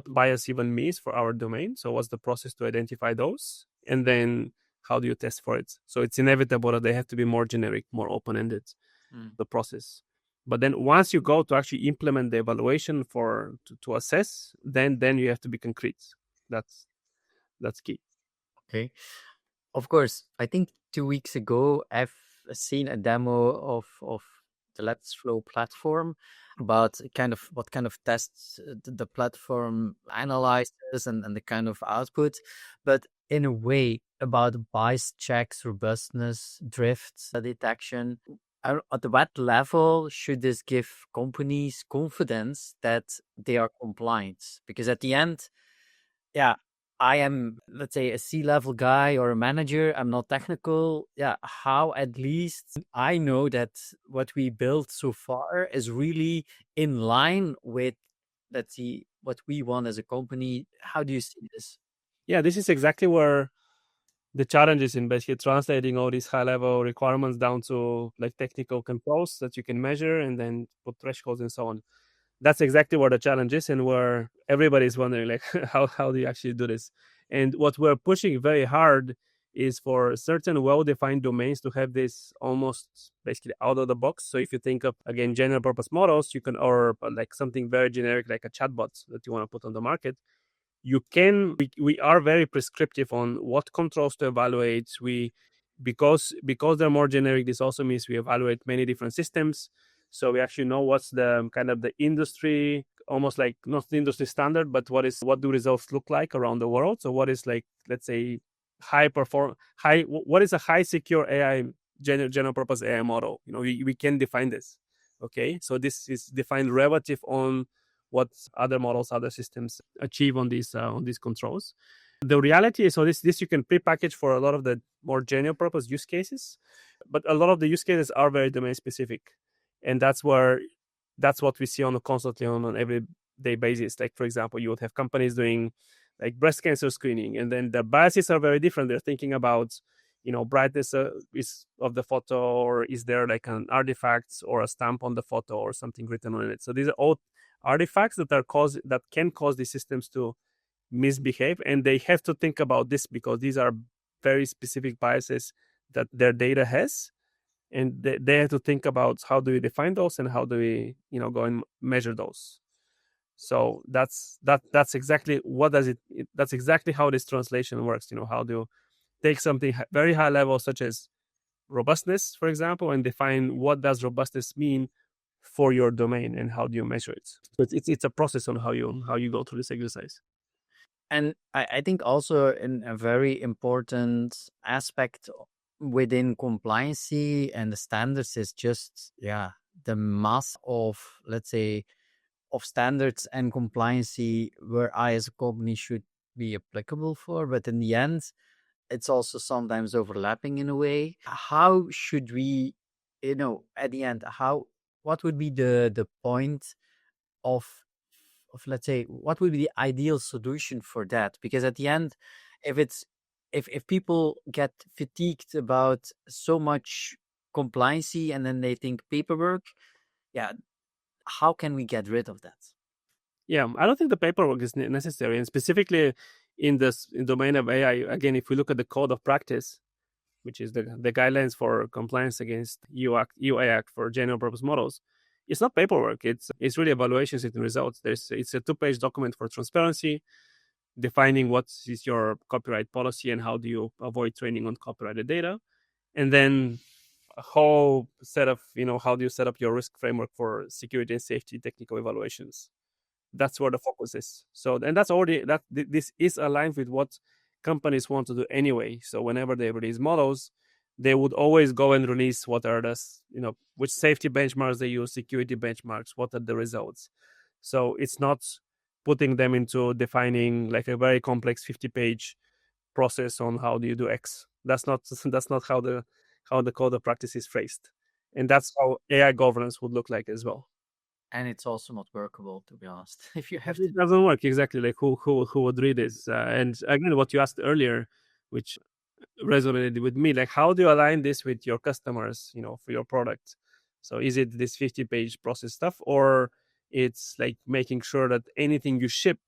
bias even means for our domain. So what's the process to identify those, and then how do you test for it? So it's inevitable that they have to be more generic, more open-ended, the process. But then once you go to actually implement the evaluation to assess, then you have to be concrete. That's key. Okay. Of course, I think 2 weeks ago, I've seen a demo of the Let's Flow platform about what kind of tests the platform analyzes and the kind of output, but in a way about bias checks, robustness, drift detection. At what level should this give companies confidence that they are compliant? Because at the end, yeah, I am, let's say, a C-level guy or a manager. I'm not technical. Yeah, how at least I know that what we built so far is really in line with, let's see, what we want as a company. How do you see this? Yeah, this is exactly where the challenge is in basically translating all these high-level requirements down to like technical controls that you can measure and then put thresholds and so on. That's exactly where the challenge is, and where everybody's wondering, like, how do you actually do this? And what we're pushing very hard is for certain well-defined domains to have this almost basically out of the box. So if you think of, again, general purpose models, you can, or like something very generic like a chatbot that you want to put on the market, we are very prescriptive on what controls to evaluate. Because they're more generic, this also means we evaluate many different systems. So we actually know what's the kind of the industry, almost like not the industry standard, but what do results look like around the world. So what is, like, let's say, what is a high secure AI, general purpose AI model? We can define this. Okay, so this is defined relative on what other models, other systems achieve on these controls. The reality is, so this you can pre-package for a lot of the more general purpose use cases, but a lot of the use cases are very domain specific, and that's what we see constantly on an everyday basis. Like, for example, you would have companies doing like breast cancer screening, and then the biases are very different. They're thinking about brightness is of the photo, or is there like an artifact or a stamp on the photo or something written on it. So these are all artifacts that can cause these systems to misbehave, and they have to think about this because these are very specific biases that their data has, and they have to think about how do we define those and how do we go and measure those. So that's exactly that's exactly how this translation works. How do you take something very high level such as robustness, for example, and define what does robustness mean for your domain and how do you measure it. So it's a process on how you go through this exercise. And I think also in a very important aspect within compliancy and the standards is just, the mass of, let's say, of standards and compliancy where I as a company should be applicable for. But in the end, it's also sometimes overlapping in a way. How should we, at the end, what would be the point of let's say, what would be the ideal solution for that? Because at the end, if people get fatigued about so much compliancy and then they think paperwork, how can we get rid of that? Yeah, I don't think the paperwork is necessary, and specifically in domain of AI. Again, if we look at the code of practice, which is the guidelines for compliance against EU Act for general purpose models, it's not paperwork. It's really evaluations and results. It's a 2-page document for transparency, defining what is your copyright policy and how do you avoid training on copyrighted data, and then a whole set of how do you set up your risk framework for security and safety technical evaluations. That's where the focus is. So, and that's already this is aligned with what companies want to do anyway. So whenever they release models, they would always go and release what are which safety benchmarks they use, security benchmarks, what are the results. So it's not putting them into defining like a very complex 50-page process on how do you do X. That's not how the code of practice is phrased, and that's how AI governance would look like as well. And it's also not workable, to be honest. If you have to, It doesn't work exactly. Like who would read this? And again, what you asked earlier, which resonated with me, like how do you align this with your customers, for your product? So is it this 50-page process stuff, or it's like making sure that anything you ship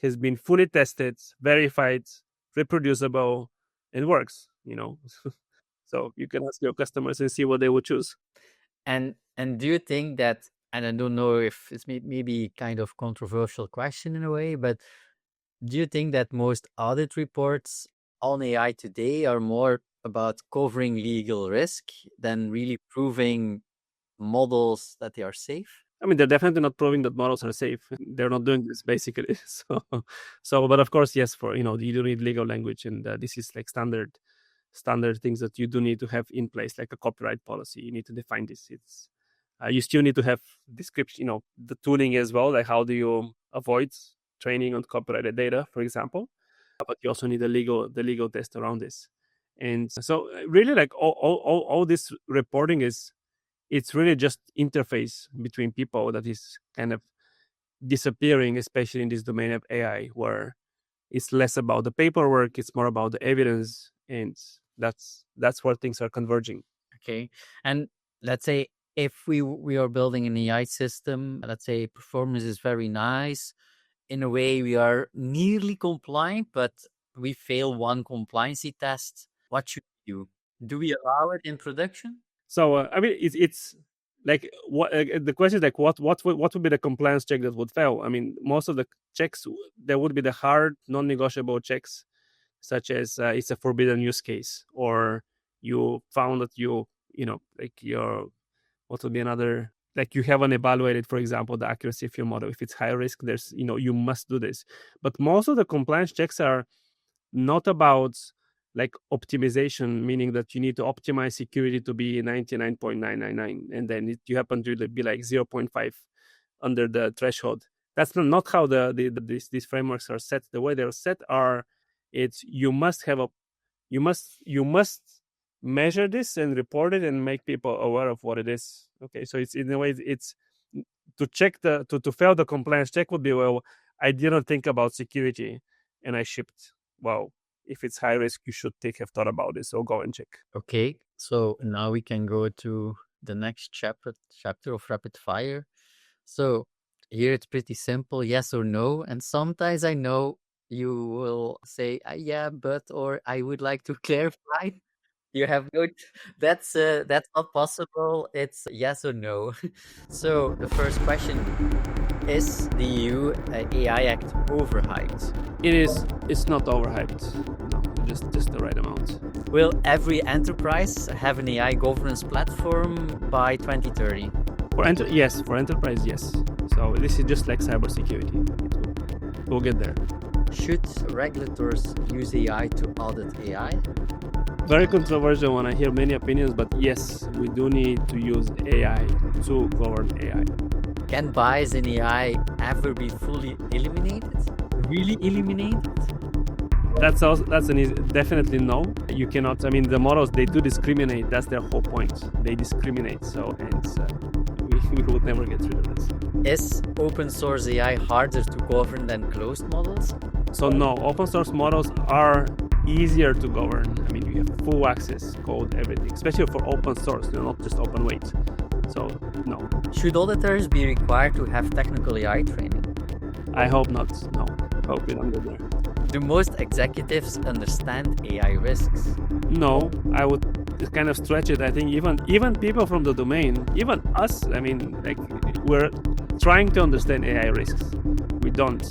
has been fully tested, verified, reproducible, and works, So you can ask your customers and see what they would choose. and do you think that, and I don't know if it's maybe kind of controversial question in a way, but do you think that most audit reports on AI today are more about covering legal risk than really proving models that they are safe? I mean, they're definitely not proving that models are safe. They're not doing this basically. But of course, yes, for you do need legal language, and this is like standard things that you do need to have in place, like a copyright policy. You need to define this. It's you still need to have description, the tooling as well. Like how do you avoid training on copyrighted data, for example? But you also need the legal test around this. And so really, like all this reporting it's really just interface between people that is kind of disappearing, especially in this domain of AI, where it's less about the paperwork, it's more about the evidence, and that's where things are converging. Okay. And let's say if we are building an AI system, let's say performance is very nice. In a way, we are nearly compliant, but we fail one compliancy test. What should we do? Do we allow it in production? So I mean, it's like what the question is like what would be the compliance check that would fail? I mean, most of the checks there would be the hard non-negotiable checks, such as it's a forbidden use case, or you found that like what would be another, like you haven't evaluated, for example, the accuracy of your model. If it's high risk, there's you must do this. But most of the compliance checks are not about like optimization, meaning that you need to optimize security to be 99.999, and then you happen to be like 0.5 under the threshold. That's not how these frameworks are set. The way they're set are, it's you must measure this and report it and make people aware of what it is. Okay, so it's in a way it's to check to fail the compliance check would be, well, I didn't think about security and I shipped. Well, if it's high risk, you should have thought about this, so go and check. Okay, so now we can go to the next chapter of rapid fire. So here it's pretty simple, yes or no. And sometimes I know you will say, yeah, but, or I would like to clarify. You have no, that's not possible. It's yes or no. So the first question, is the EU AI Act overhyped? It's not overhyped. No, just the right amount. Will every enterprise have an AI governance platform by 2030? Yes, for enterprise, yes. So this is just like cybersecurity. We'll get there. Should regulators use AI to audit AI? Very controversial when I hear many opinions, but yes, we do need to use AI to govern AI. Can bias in AI ever be fully eliminated? Really eliminated? That's an easy, definitely no. You cannot. I mean, the models, they do discriminate. That's their whole point. They discriminate. So, we would never get rid of this. Is open source AI harder to govern than closed models? So no, open source models are easier to govern. I mean, you have full access, code, everything, especially for open source, not just open weight. So no. Should auditors be required to have technical AI training? I hope not. No, hope we don't go there. Do most executives understand AI risks? No, I would kind of stretch it. I think even people from the domain, even us, I mean, like we're trying to understand AI risks. We don't.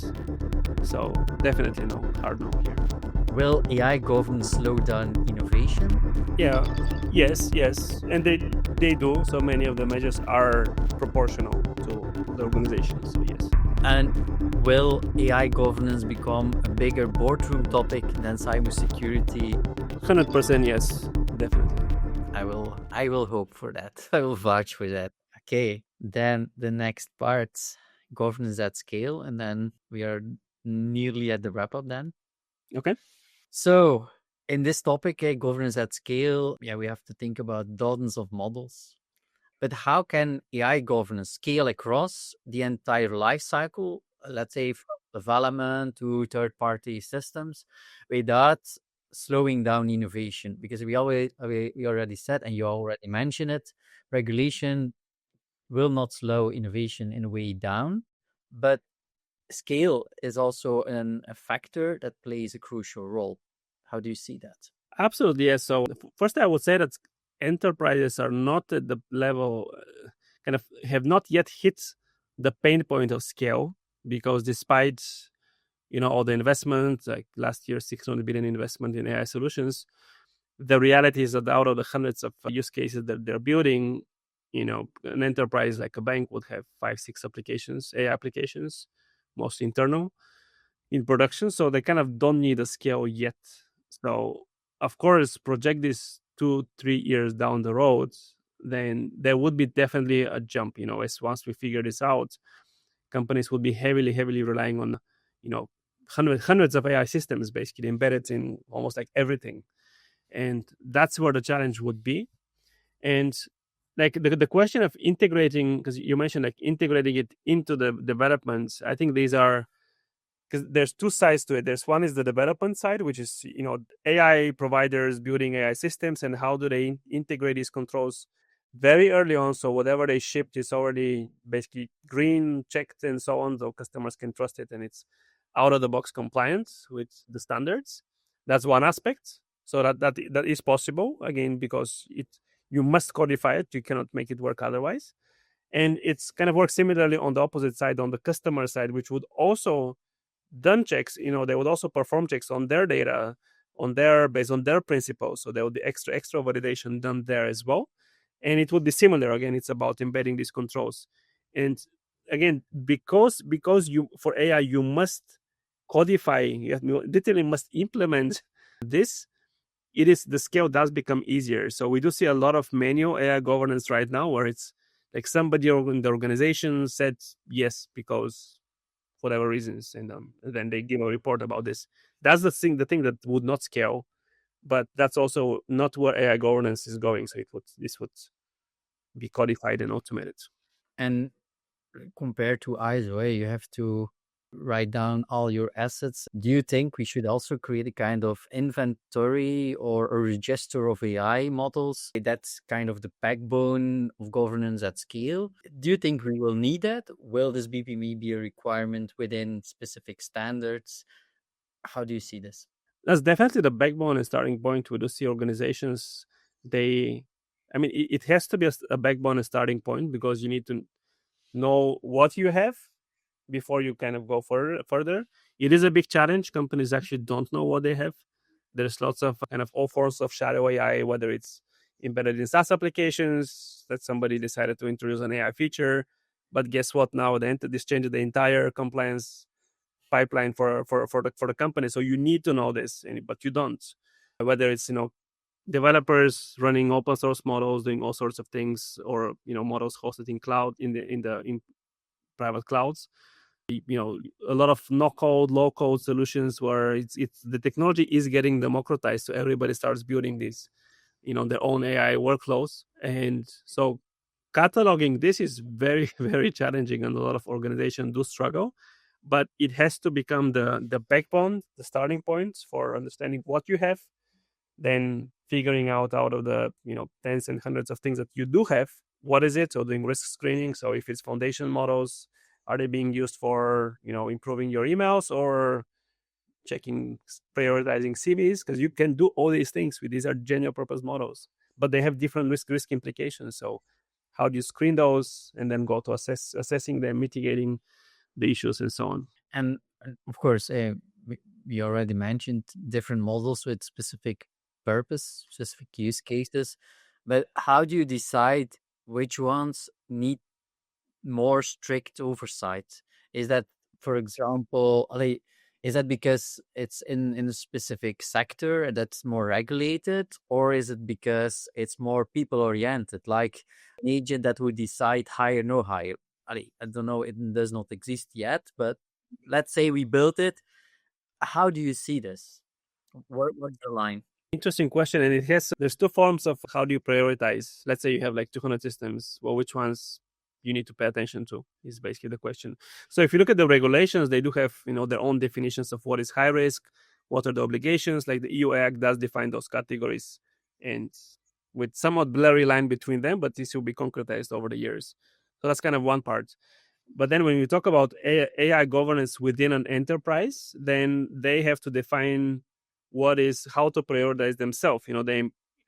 So definitely no, hard no here. Will AI governance slow down innovation? Yeah, yes, and they do. So many of the measures are proportional to the organization. So yes. And will AI governance become a bigger boardroom topic than cybersecurity? 100% yes, definitely. I will hope for that. I will vouch for that. Okay, then the next part, governance at scale, and then we are nearly at the wrap up then. Okay. So in this topic, governance at scale, we have to think about dozens of models. But how can AI governance scale across the entire life cycle, let's say from development to third-party systems, without slowing down innovation? Because we already said, and you already mentioned it, regulation will not slow innovation in a way down, but scale is also a factor that plays a crucial role. How do you see that? Absolutely, yes. So first, I would say that enterprises are not at the level, kind of have not yet hit the pain point of scale, because despite all the investment, like last year 600 billion investment in AI solutions, the reality is that out of the hundreds of use cases that they're building, an enterprise like a bank would have 5-6 applications, AI applications, mostly internal, in production. So they kind of don't need a scale yet. So of course, project this 2-3 years down the road, then there would be definitely a jump. As once we figure this out, companies would be heavily relying on, hundreds of AI systems basically embedded in almost like everything, and that's where the challenge would be. And like the question of integrating, because you mentioned like integrating it into the developments, I think these are, because there's two sides to it. There's one is the development side, which is AI providers building AI systems, and how do they integrate these controls very early on, so whatever they shipped is already basically green checked and so on, so customers can trust it and it's out of the box compliant with the standards. That's one aspect. So that is possible, again, because you must codify it, you cannot make it work otherwise. And it's kind of works similarly on the opposite side, on the customer side, which would also done checks. They would also perform checks on their data, based on their principles. So there would be extra validation done there as well. And it would be similar. Again, it's about embedding these controls. And again, because you, for AI, you must codify, you literally must implement this. The scale does become easier. So we do see a lot of manual AI governance right now, where it's like somebody in the organization said yes because whatever reasons, and then they give a report about this. That's the thing that would not scale, but that's also not where AI governance is going. So this would be codified and automated. And compared to ISO, you have to write down all your assets. Do you think we should also create a kind of inventory or a register of AI models? That's kind of the backbone of governance at scale. Do you think we will need that? Will this BPME be a requirement within specific standards? How do you see this? That's definitely the backbone and starting point. We do see organizations, it has to be a backbone and starting point, because you need to know what you have before you kind of go further. It is a big challenge. Companies actually don't know what they have. There's lots of kind of all sorts of shadow AI, whether it's embedded in SaaS applications that somebody decided to introduce an AI feature, but guess what? Now this changes the entire compliance pipeline for the company. So you need to know this, but you don't. Whether it's developers running open source models, doing all sorts of things, or models hosted in cloud, in private clouds. A lot of no code, low code solutions where it's the technology is getting democratized, so everybody starts building these, their own AI workflows. And so cataloging this is very, very challenging, and a lot of organizations do struggle. But it has to become the backbone, the starting point for understanding what you have, then figuring out of the tens and hundreds of things that you do have, what is it? So doing risk screening. So if it's foundation models, are they being used for improving your emails, or checking, prioritizing CVs? Because you can do all these things with these are general purpose models, but they have different risk implications. So how do you screen those, and then go to assessing them, mitigating the issues, and so on. And of course, we already mentioned different models with specific purpose, specific use cases. But how do you decide which ones need more strict oversight? Is that, for example, is that because it's in a specific sector that's more regulated, or is it because it's more people oriented, like an agent that would decide hire, no hire? I don't know, it does not exist yet, but let's say we built it. How do you see this? What's the line? Interesting question, and there's two forms of how do you prioritize. Let's say you have like 200 systems. Well, which ones you need to pay attention to is basically the question. So if you look at the regulations, they do have their own definitions of what is high risk, what are the obligations. Like the EU Act does define those categories, and with somewhat blurry line between them, but this will be concretized over the years. So that's kind of one part. But then when we talk about AI governance within an enterprise, then they have to define how to prioritize themselves, they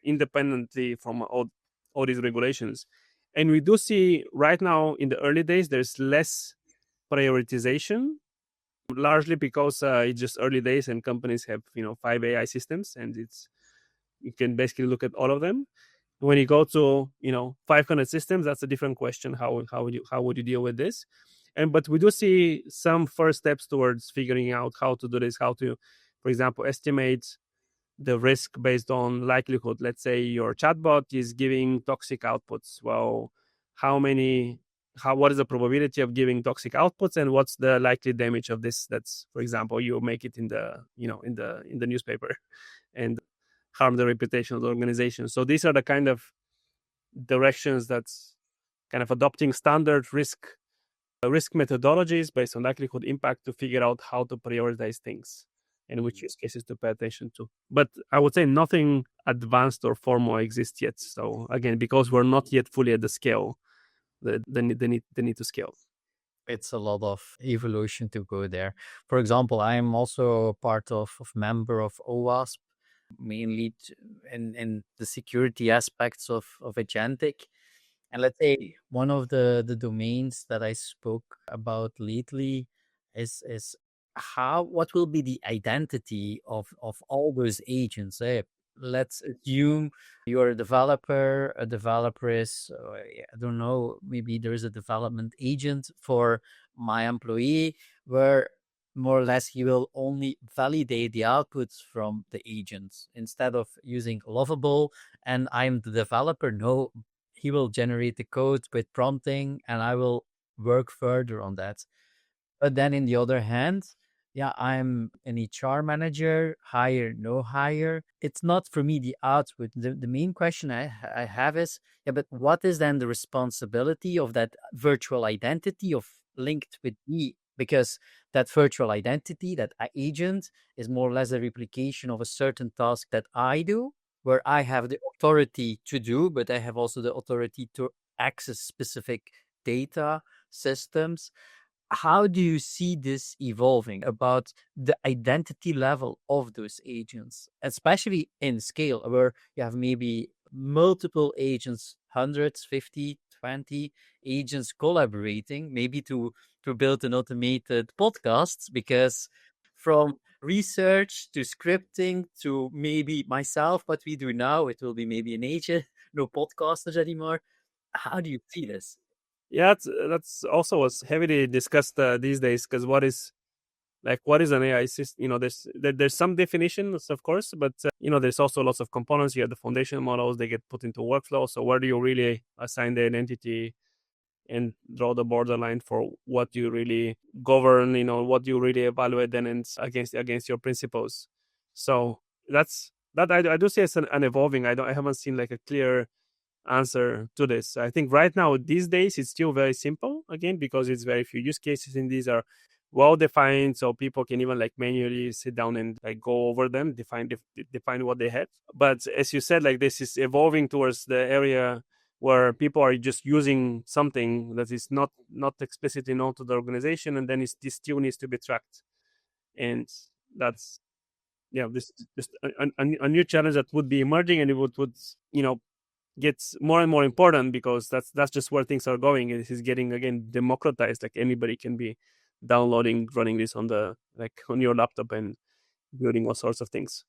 independently from all these regulations. And we do see right now in the early days, there's less prioritization, largely because it's just early days and companies have, 5 AI systems, and you can basically look at all of them. When you go to 500 systems, that's a different question. How would you deal with this? But we do see some first steps towards figuring out how to do this, how to, for example, estimate the risk based on likelihood. Let's say your chatbot is giving toxic outputs. Well, what is the probability of giving toxic outputs, and what's the likely damage of this? That's, for example, you make it in the in the newspaper and harm the reputation of the organization. So these are the kind of directions that's kind of adopting standard risk methodologies based on likelihood impact to figure out how to prioritize things and which use cases to pay attention to. But I would say nothing advanced or formal exists yet. So again, because we're not yet fully at the scale, the need to scale. It's a lot of evolution to go there. For example, I am also part of member of OWASP, mainly in the security aspects of agentic. And let's say one of the domains that I spoke about lately is what will be the identity of all those agents. Let's assume you're a developer. A developer is, I don't know, maybe there is a development agent for my employee where more or less he will only validate the outputs from the agents instead of using Lovable and I'm the developer. No, he will generate the code with prompting and I will work further on that. But then in the other hand, yeah, I'm an HR manager, hire, no hire. It's not for me the output. The main question I have is, yeah, but what is then the responsibility of that virtual identity of linked with me? Because that virtual identity, that agent is more or less a replication of a certain task that I do, where I have the authority to do, but I have also the authority to access specific data systems. How do you see this evolving about the identity level of those agents, especially in scale where you have maybe multiple agents, hundreds, 50, 20 agents collaborating, maybe to build an automated podcast? Because from research to scripting to maybe myself, what we do now, it will be maybe an agent, no podcasters anymore. How do you see this? Yeah, that's also was heavily discussed these days, because what is an AI system? There's some definitions, of course, but there's also lots of components. You have the foundation models; they get put into workflow. So where do you really assign the identity and draw the borderline for what you really govern? What you really evaluate then and against your principles. So I do see as an evolving. I haven't seen like a clear answer to this. I think right now, these days, it's still very simple, again, because it's very few use cases and these are well defined, so people can even like manually sit down and like go over them, define what they had. But as you said, like this is evolving towards the area where people are just using something that is not explicitly known to the organization, and then this still needs to be tracked. And that's this just a new challenge that would be emerging, and it would gets more and more important, because that's just where things are going. It is getting again democratized. Like anybody can be downloading, running this on your laptop and building all sorts of things.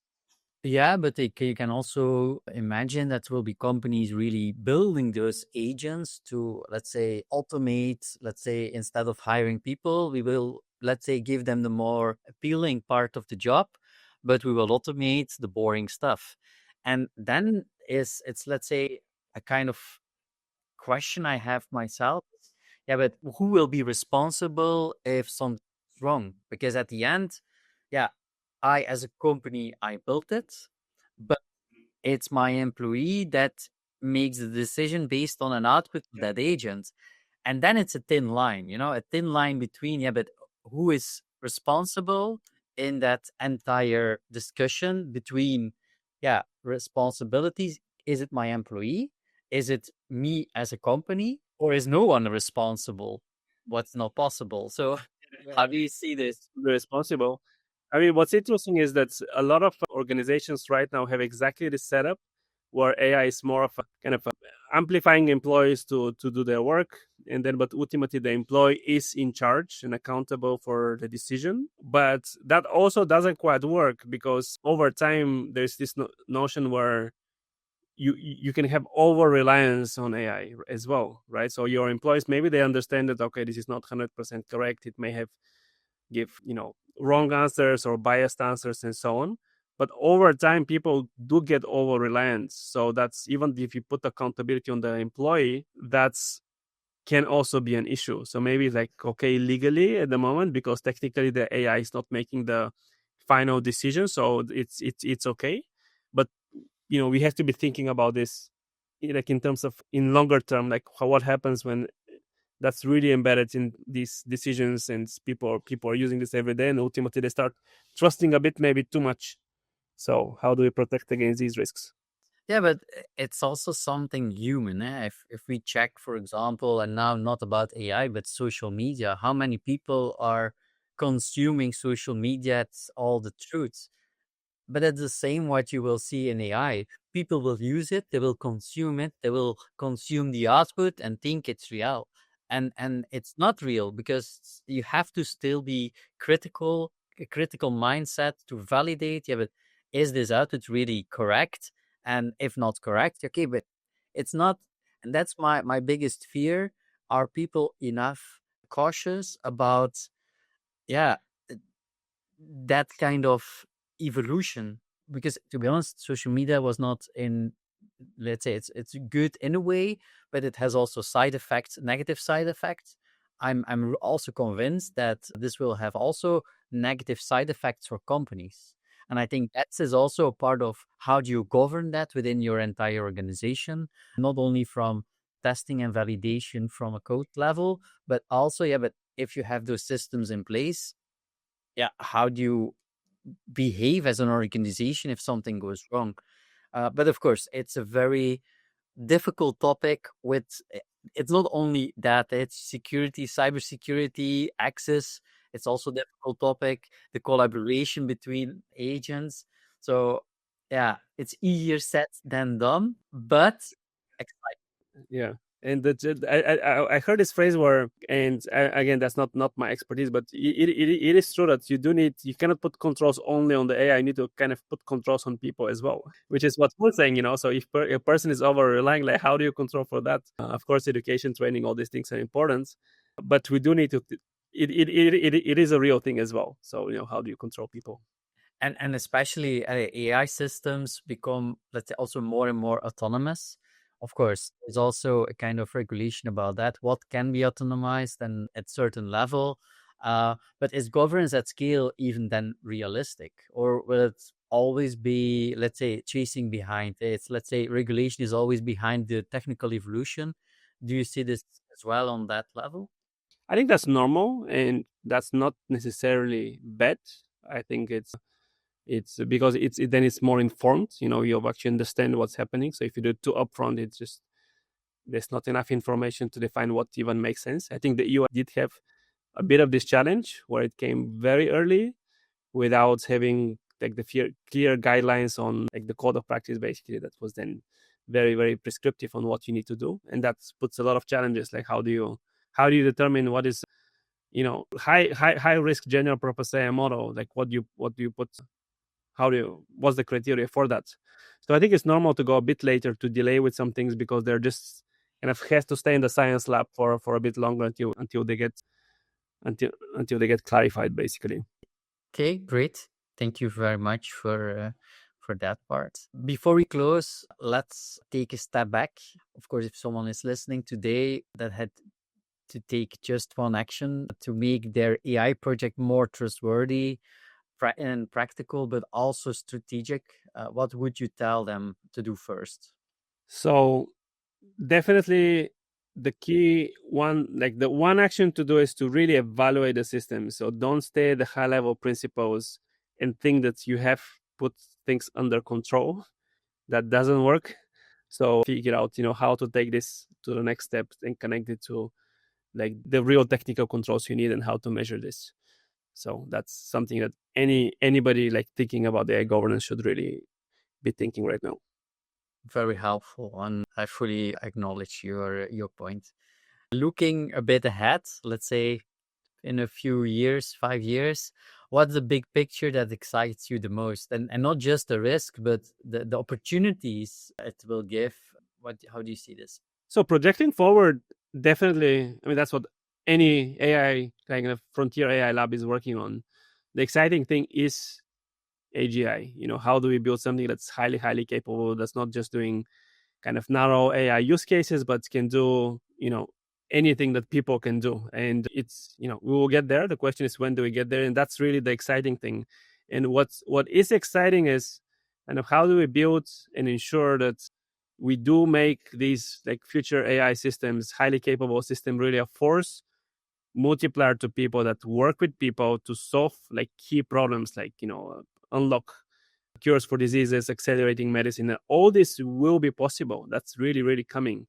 Yeah, but you can also imagine that will be companies really building those agents to, let's say, automate. Let's say instead of hiring people, we will, let's say, give them the more appealing part of the job, but we will automate the boring stuff. And then it's let's say a kind of question I have myself. Yeah, but who will be responsible if something's wrong? Because at the end, yeah, I as a company, I built it, but it's my employee that makes the decision based on an output of that agent. And then it's a thin line, a thin line between, yeah, but who is responsible in that entire discussion between, yeah, responsibilities? Is it my employee? Is it me as a company? Or is no one responsible? What's not possible? So, how do you see this? Responsible. I mean, what's interesting is that a lot of organizations right now have exactly this setup where AI is more of a kind of amplifying employees to do their work, and then but ultimately the employee is in charge and accountable for the decision. But that also doesn't quite work because over time there's this notion where you can have over reliance on AI as well, right? So your employees maybe they understand that okay, this is not 100% correct. It may have give wrong answers or biased answers and so on, but over time people do get over reliant, so that's even if you put accountability on the employee, that's can also be an issue. So maybe like okay legally at the moment because technically the AI is not making the final decision, so it's okay, but we have to be thinking about this like in terms of in longer term, like what happens when that's really embedded in these decisions and people are using this every day and ultimately they start trusting a bit maybe too much. So how do we protect against these risks? Yeah, but it's also something human. If we check, for example, and now not about AI, but social media, how many people are consuming social media? It's all the truth. But it's the same what you will see in AI. People will use it, they will consume it, they will consume the output and think it's real. And it's not real because you have to still be critical, a critical mindset to validate, yeah, but is this output really correct? And if not correct, okay, but it's not. And that's my biggest fear. Are people enough cautious about, yeah, that kind of evolution? Because to be honest, social media was not in, let's say, it's good in a way, but it has also side effects, negative side effects. I'm also convinced that this will have also negative side effects for companies. And I think that is also a part of how do you govern that within your entire organization, not only from testing and validation from a code level, but also, yeah, but if you have those systems in place, yeah, how do you behave as an organization if something goes wrong? But of course, it's a very difficult topic. It's not only that, it's security, cybersecurity, access. It's also a difficult topic, the collaboration between agents. So yeah, it's easier said than done, but exciting. Yeah, and I heard this phrase where, and again that's not my expertise, but it is true that you cannot put controls only on the AI. You need to kind of put controls on people as well, which is what we're saying. So if a person is over relying, like how do you control for that? Of course, education, training, all these things are important, but we do need to. It is a real thing as well. So how do you control people? And especially AI systems become, let's say, also more and more autonomous. Of course, there's also a kind of regulation about that. What can be autonomized and at certain level, but is governance at scale even then realistic, or will it always be, let's say, chasing behind? It's, let's say, regulation is always behind the technical evolution. Do you see this as well on that level? I think that's normal, and that's not necessarily bad. I think it's because then it's more informed. You actually understand what's happening. So if you do it too upfront, it's just there's not enough information to define what even makes sense. I think the EU did have a bit of this challenge where it came very early without having like the clear guidelines on like the code of practice. Basically, that was then very very prescriptive on what you need to do, and that puts a lot of challenges. Like how do you determine what is high risk general purpose AI model? Like what do you put? What's the criteria for that? So I think it's normal to go a bit later, to delay with some things because they're just kind of has to stay in the science lab for a bit longer until they get clarified, basically. Okay, great. Thank you very much for that part. Before we close, let's take a step back. Of course, if someone is listening today that had to take just one action to make their AI project more trustworthy and practical, but also strategic, what would you tell them to do first? So definitely the key one, like the one action to do is to really evaluate the system. So don't stay at the high level principles and think that you have put things under control. That doesn't work. So figure out, how to take this to the next step and connect it to like the real technical controls you need and how to measure this. So that's something that anybody like thinking about AI governance should really be thinking right now. Very helpful, and I fully acknowledge your point. Looking a bit ahead, let's say in a few years, 5 years, what's the big picture that excites you the most? And not just the risk, but the opportunities it will give. How do you see this? So projecting forward, definitely, I mean, that's what any AI kind of frontier AI lab is working on. The exciting thing is AGI. How do we build something that's highly, highly capable, that's not just doing kind of narrow AI use cases, but can do, anything that people can do. And it's, we will get there. The question is, when do we get there? And that's really the exciting thing. And what is exciting is kind of how do we build and ensure that we do make these like future AI systems, highly capable system, really a force multiplier to people that work with people to solve like key problems, like, unlock cures for diseases, accelerating medicine. And all this will be possible. That's really, really coming.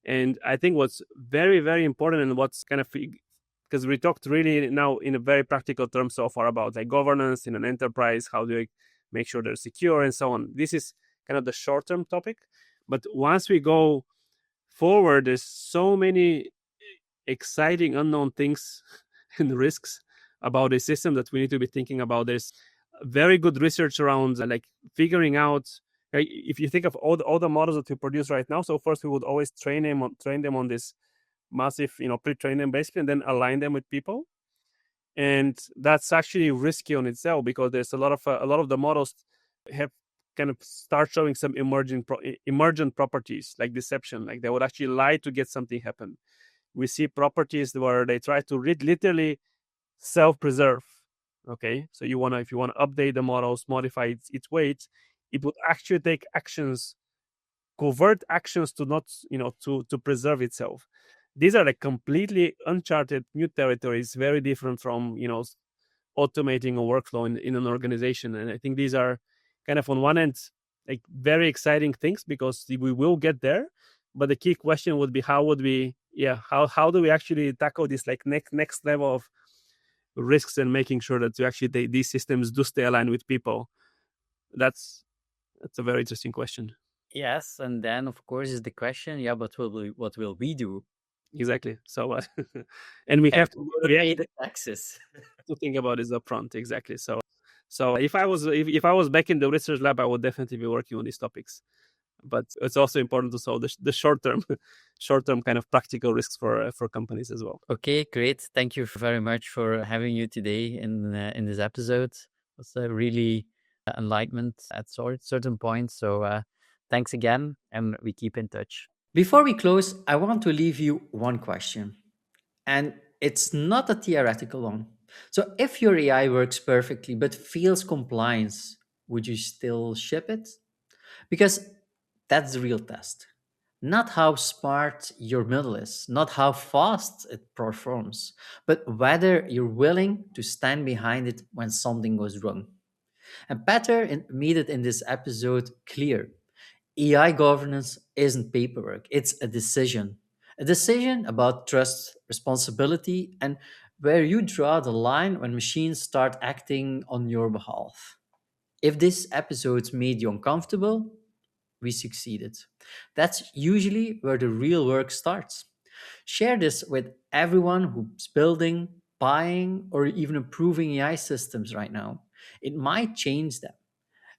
And I think what's very, very important and what's kind of, because we talked really now in a very practical terms so far about like governance in an enterprise, how do I make sure they're secure and so on. This is kind of the short-term topic. But once we go forward, there's so many exciting unknown things and risks about a system that we need to be thinking about. There's very good research around like figuring out, if you think of all the models that we produce right now. So first we would always train them on this massive, pre-train them basically, and then align them with people. And that's actually risky on itself, because there's a lot of the models have kind of start showing some emergent properties like deception, like they would actually lie to get something happen. We see properties where they try to literally self-preserve. Okay, so if you want to update the models, modify its weight, it would actually take actions, covert actions, to not, to preserve itself. These are like completely uncharted new territories, very different from, automating a workflow in an organization. And I think these are kind of on one end like very exciting things, because we will get there. But the key question would be, how do we actually tackle this like next level of risks, and making sure that these systems do stay aligned with people? That's a very interesting question. Yes, and then of course is the question, but what will we do? Exactly. So, and we have to pay the taxes. to think about this upfront. Exactly. So if I was back in the research lab, I would definitely be working on these topics. But it's also important to solve the short term kind of practical risks for companies as well. Okay, great. Thank you very much for having you today in this episode. It was a really enlightenment at certain points. So thanks again, and we keep in touch. Before we close, I want to leave you one question. And it's not a theoretical one. So if your AI works perfectly but fails compliance, would you still ship it? Because that's the real test. Not how smart your model is, not how fast it performs, but whether you're willing to stand behind it when something goes wrong. And Petar made it in this episode clear. AI governance isn't paperwork, it's a decision. A decision about trust, responsibility, and where you draw the line when machines start acting on your behalf. If this episode made you uncomfortable, we succeeded. That's usually where the real work starts. Share this with everyone who's building, buying, or even improving AI systems right now. It might change them,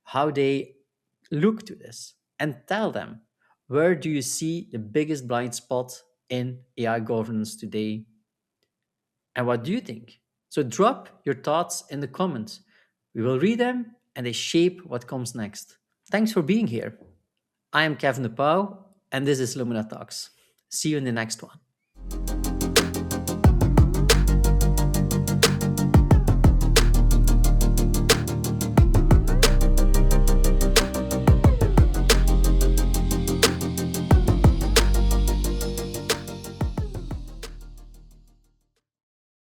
how they look to this, and tell them, where do you see the biggest blind spot in AI governance today? And what do you think? So drop your thoughts in the comments. We will read them and they shape what comes next. Thanks for being here. I am Kevin de Pauw, and this is Lumina Talks. See you in the next one.